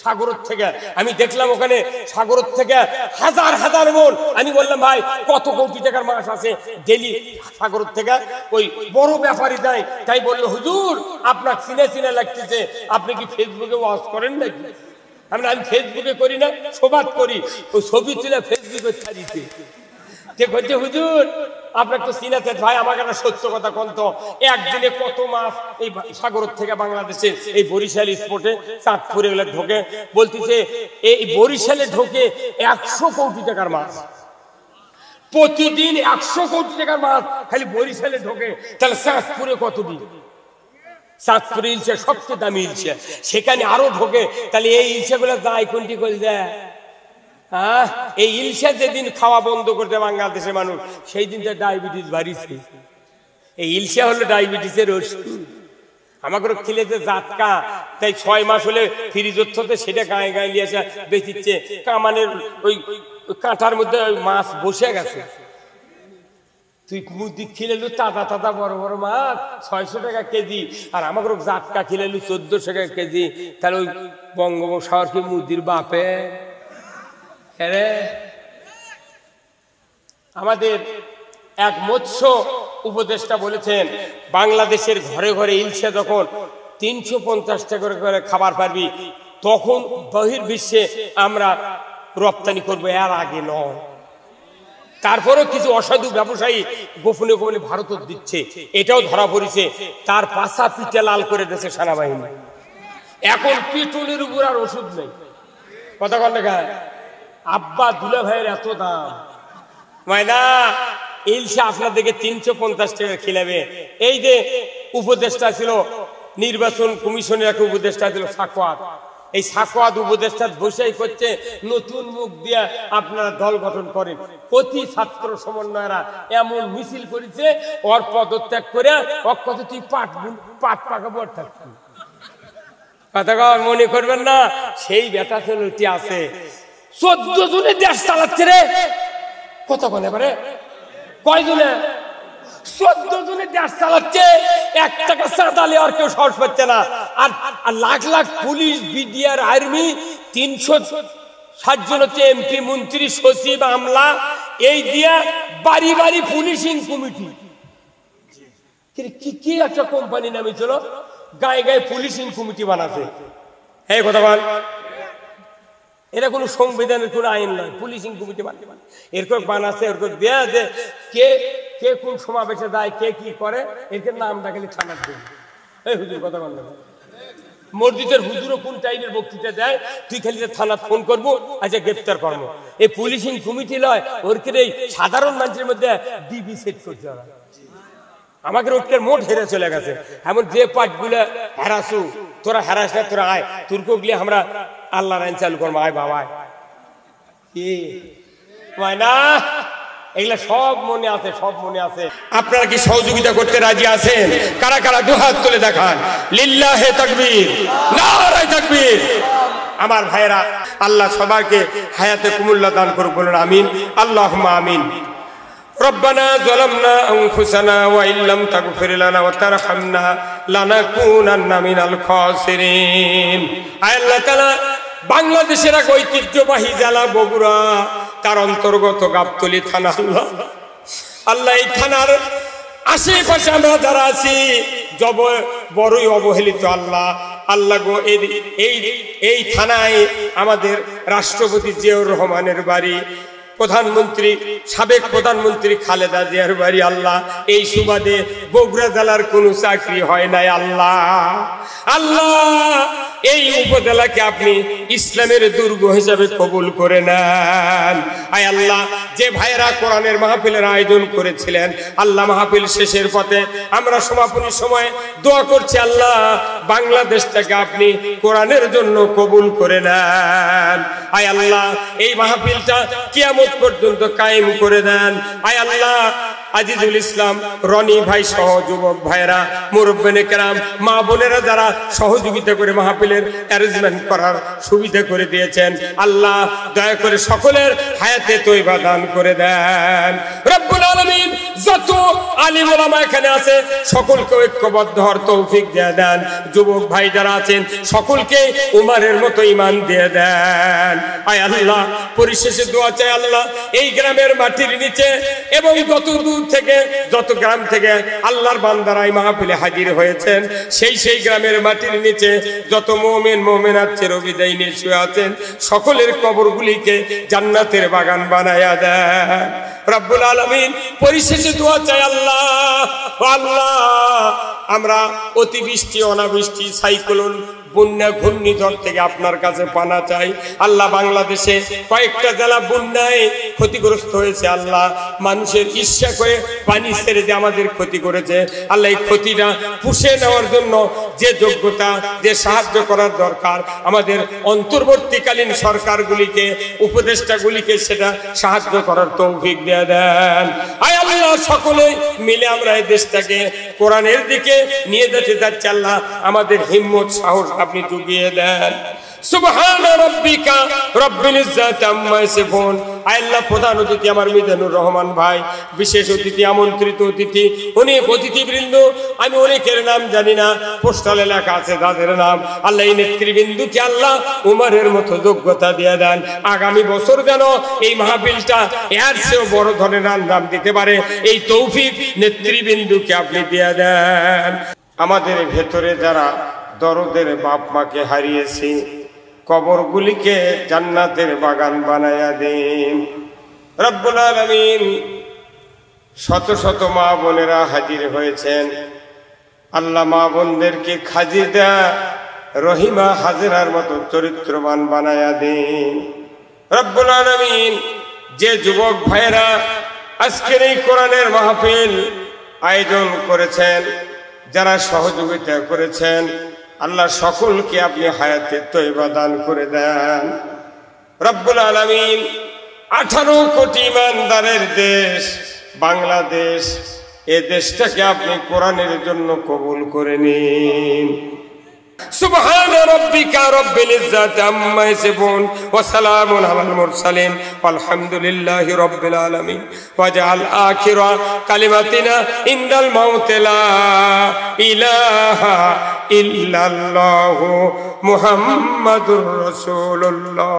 সাগরের থেকে আমি দেখলাম, ওখানে সাগরের থেকে হাজার হাজার মন। আমি বললাম, ভাই কত কোটি টাকার মাছ আছে ডেলি সাগরের থেকে? ওই বড় ব্যাপারী দেয়, তাই বললো, হুজুর আপনার চিনে লাগতেছে, আপনি কি ফেসবুকে ওয়াচ করেন নাকি? আমি ফেসবুকে করি না, সোবাদ করি। ওই ছবি তুলে ফেসবুকে ছাড়িতে বলছে, হুজুর আপনার তো চিনাতে। ভাই আমাকে একটা সত্য কথা কোন তো, একদিনে কত মাছ এই সাগরের থেকে বাংলাদেশে এই বরিশাল স্পোর্টে চাঁদপুরে গেলে ঢোকে? বলতেছে এই বরিশালে ঢোকে 100 কোটি টাকার মাছ প্রতিদিন, 100 কোটি টাকার মাছ খালি বরিশালে ঢোকে। তাহলে চাঁদপুরে কত দিন? চাঁদপুরে ইলশা সবচেয়ে দামি ইলশা, সেখানে আরো ঢোকে। তাহলে এই ইলশাগুলো যায় কোনটি করে দেয়? হ্যাঁ, এই ইলশা যেদিন খাওয়া বন্ধ করতে বাংলাদেশের মানুষ, সেই দিনটা ডায়াবেটিস বাড়িছে। এই ইলশা হলো ডায়াবেটিসের ওষুধ। আমাকে খেলেছে জাতকা, তাই 6 মাস হলে ফ্রিজ হতে সেটা গায়ে গায়ে নিয়ে আসা বেচিচ্ছে। কামানের ওই কাঁটার মধ্যে ওই মাছ বসে গেছে, তুই মুদি খিলেলু তাজা তাজা বড় বড় মাছ 600 টাকা কেজি, আর আমাকে জাতকা খিলেলু 1400 টাকা কেজি। তাহলে ওই বঙ্গোপসাগর কি মুদির বাপে? আমাদের এক মৎস্য উপদেষ্টা বলেছেন, বাংলাদেশের ঘরে ঘরে ইলশা যখন 350 টাকা করে খাবার পারবি, তখন বহির্বিশ্বে আমরা রপ্তানি করবো, এর আগে নয়। তারপরও কিছু অসাধু ব্যবসায়ী গোপনে গোপনে ভারত দিচ্ছে, এটাও ধরা পড়েছে। তার পাশা পিঠে লাল করে দিয়েছে সেনাবাহিনী। এখন পেট্রোলের উপর আর ওষুধ নেই। কথা বল না, আব্বা দুলা ভাইয়ের এত দাম, মাইনা ইলশা আপনাদেরকে 350 টাকা খিলাবে। এই যে উপদেষ্টা ছিল, নির্বাচন কমিশনের একটা উপদেষ্টা ছিল সাকওয়াত, এই সাকওয়াত উপদেষ্টা বসেই করছে নতুন মুখ দিয়া আপনারা দল গঠন করেন। প্রতি ছাত্র সমন্বয়রা এমন মিছিল করেছে ওর পদত্যাগ করে অক্ষত তুই পাট পাকাবো থাকবি। কথা মনে করবেন না, সেই বেটা ছেলেটি আছে 14 জনে দেশ চালাচ্ছে রে। কত কোনে পারে কয়জনে 14 জনে দেশ চালাচ্ছে, 1 টাকা চাঁদালে আর কেউ সাহস পাচ্ছে না। আর lakh lakh police, BDR, army, 360 জন হচ্ছে এমপি, মন্ত্রী, সচিব, আমলা, এই দিয়া বাড়ি বাড়ি পুলিশিং কমিটি। কি একটা কোম্পানি নামে ছিল, গায়ে গায়ে পুলিশিং কমিটি বানাতে। এই কথা বল, এটা কোনো সংবিধানের কোনো আইন নয়, পুলিশিং কমিটি বানাতে এরকম বানাচ্ছে। এরকম দেয়া যে কে কে কোন সমাবেশে যায়, কে কি করে, এর নামটা খালি থানার দিন। এই হুজুর কথা বল, মসজিদের হুজুরও কোন টাইপের বক্তৃতা দেয়, তুই খালি থানা ফোন করবো, আচ্ছা গ্রেপ্তার করবো। এই পুলিশিং কমিটি লয়, ওর এই সাধারণ মানুষের মধ্যে ডিবি সেট করতে হবে। আমাকে রোডকের মোট হেরে চলে গেছে। এমন যে পার্টগুলো হেরাসু, তোরা হেরাস না, তোরা আয়, তুর্ক গিয়ে আমরা আল্লাহর আইন চালু করবো, আয় বাবা কি না, এগুলা সব মনে আছে, সব মনে আছে। আপনারা কি সহযোগিতা করতে রাজি আছেন? কারা কারা দুহাত তুলে দেখান। লিল্লাহে তাকবীর, নারায়ে তাকবীর। আমার ভাইরা, আল্লাহ সবাইকে হায়াতে কুমুল্লাহ দান করুক, বলুন আমিন, আল্লাহুম্মা আমিন। রব্বানা যালামনা আনফুসানা ওয়া ইল্লাম তাগফির লানা ওয়া তারহামনা লানাকুনান্না মিনাল খাসিরিন। আল্লাহ তাআলা বাংলাদেশের এক ঐতিহ্যবাহী জেলা বগুড়া, তার অন্তর্গত গাবতলী থানা। আল্লাহ এই থানার আশেপাশে আমরা যারা আছি বড়ই অবহেলিত। আল্লাহ আল্লাহ গো, এই থানায় আমাদের রাষ্ট্রপতি জিয়াউর রহমানের বাড়ি, প্রধানমন্ত্রী, সাবেক প্রধানমন্ত্রী খালেদা জিয়ার বাড়ি। আল্লাহ এই সুবাদে বগুড়া জেলার কোনো চাকরি হয় নাই। আল্লাহ আল্লাহ এই উপজেলাকে আপনি ইসলামের দুর্গ হিসাবে কবুল করে নেন। আয় আল্লাহ, যে ভাইরা কোরআনের মাহফিলের আয়োজন করেছিলেন, আল্লাহ মাহফিল শেষের পথে আমরা সমাপনীর সময় দোয়া করছি, আল্লাহ বাংলাদেশটাকে আপনি কোরআনের জন্য কবুল করে নেন। আয় আল্লাহ এই মাহফিলটা কিয়ামত পর্যন্ত কায়েম করে দেন। আয় আল্লাহ আজিজুল ইসলাম রনি ভাই সহ যুবক ভাইরা, মুরব্বিনে কেরাম, মা বোনেরা যারা সহযোগিতা করে মাহফিলের অ্যারেঞ্জমেন্ট করার সুবিধা করে দিয়েছেন, আল্লাহ দয়া করে সকলের হায়াতে তয়বা দান করে দেন। রব্বুল আলামিন যত আলিম ওলামা এখানে আছে সকলকে ঐক্যবদ্ধ হওয়ার তৌফিক দিয়ে দেন। যুবক ভাই যারা আছেন সকলকে উমারের মতো ঈমান দিয়ে দেন। আয় আল্লাহ পরিশেষে দোয়া চাই, আল্লাহ এই গ্রামের মাটির নিচে এবং যত দূর থেকে, যত গ্রাম থেকে আল্লাহর বান্দারা এই মাহফিলে হাজির হয়েছেন, সেই গ্রামের মাটির নিচে যত মুমিন মুমিনাত চিরবিদায় নিয়ে শুয়ে আছেন, সকলের কবরগুলিকে জান্নাতের বাগান বানায়া দেন। রব্বুল আলামিন পরিশেষে দোয়া চাই, আল্লাহ আল্লাহ আমরা অতিবৃষ্টি, অনাবৃষ্টি, সাইক্লোন, বন্যা, ঘূর্ণিঝড় থেকে আপনার কাছে পানা চাই। আল্লাহ বাংলাদেশে কয়েকটা জেলা বন্যায় ক্ষতিগ্রস্ত হয়েছে। আল্লাহ মানুষের ঈর্ষা করে পানি ছেড়ে দিয়ে আমাদের ক্ষতি করেছে। আল্লাহ এই ক্ষতিটা পুষে নেওয়ার জন্য যে যোগ্যতা, যে সাহায্য করার দরকার, আমাদের অন্তর্বর্তীকালীন সরকারগুলিকে, উপদেষ্টাগুলিকে সেটা সাহায্য করার তৌফিক দিয়ে দেন। আয় আল্লাহ সকলে মিলে আমরা এই দেশটাকে কোরআনের দিকে নিয়ে যেতে যাচ্ছি। আল্লাহ আমাদের হিম্মত, সাহস আপনি জুগিয়ে দেন। সুবহান রাব্বিকা রব্বিল ইজ্জাতি আম্মা ইয়াসিফুন। আল্লাহ প্রধান অতিথি আমার মিজানুর রহমান ভাই, বিশেষ অতিথি, আমন্ত্রিত অতিথি, অনেক অতিথিবৃন্দ, আমি অনেকের নাম জানি না, পোস্টালে লেখা আছে তাদের নাম। আল্লাহ এই নেতৃবৃন্দকে আল্লাহ উমারের মতো যোগ্যতা দিয়ে দেন। আগামী বছর যেন এই মাহফিলটা এর চেয়েও বড় ধরনের আঞ্জাম দিতে পারে, এই তৌফিক নেতৃবৃন্দকে আপনি দিয়ে দেন। আমাদের ভেতরে যারা দরদের বাপ মাকে হারিয়েছি, কবরগুলিকে জান্নাতের বাগান বানায়া দিন। রব্বুল আলামিন শত শত মা বোনেরা হাজির হয়েছেন, আল্লাহ মা বোনদেরকে খাজিদা, রহিমা, হাজেরার মতো চরিত্রবান বানায়া দিন। রব্বুল আলামিন যে যুবক ভাইরা আজকের এই কোরআনের মাহফিল আয়োজন করেছেন, যারা সহযোগিতা করেছেন, আল্লাহ সকলকে আপনি হায়াতে তয়বা দান করে দেন রব্বুল আলামিন। 18 কোটি ইমানদারের দেশ বাংলাদেশ, এ দেশটাকে আপনি কোরআনের জন্য কবুল করে নিন। سبحان ربك رب العزة عما يصفون وسلام على المرسلين والحمد لله رب العالمين واجعل آخر كلمتنا عند الموت لا إله إلا الله محمد رسول الله.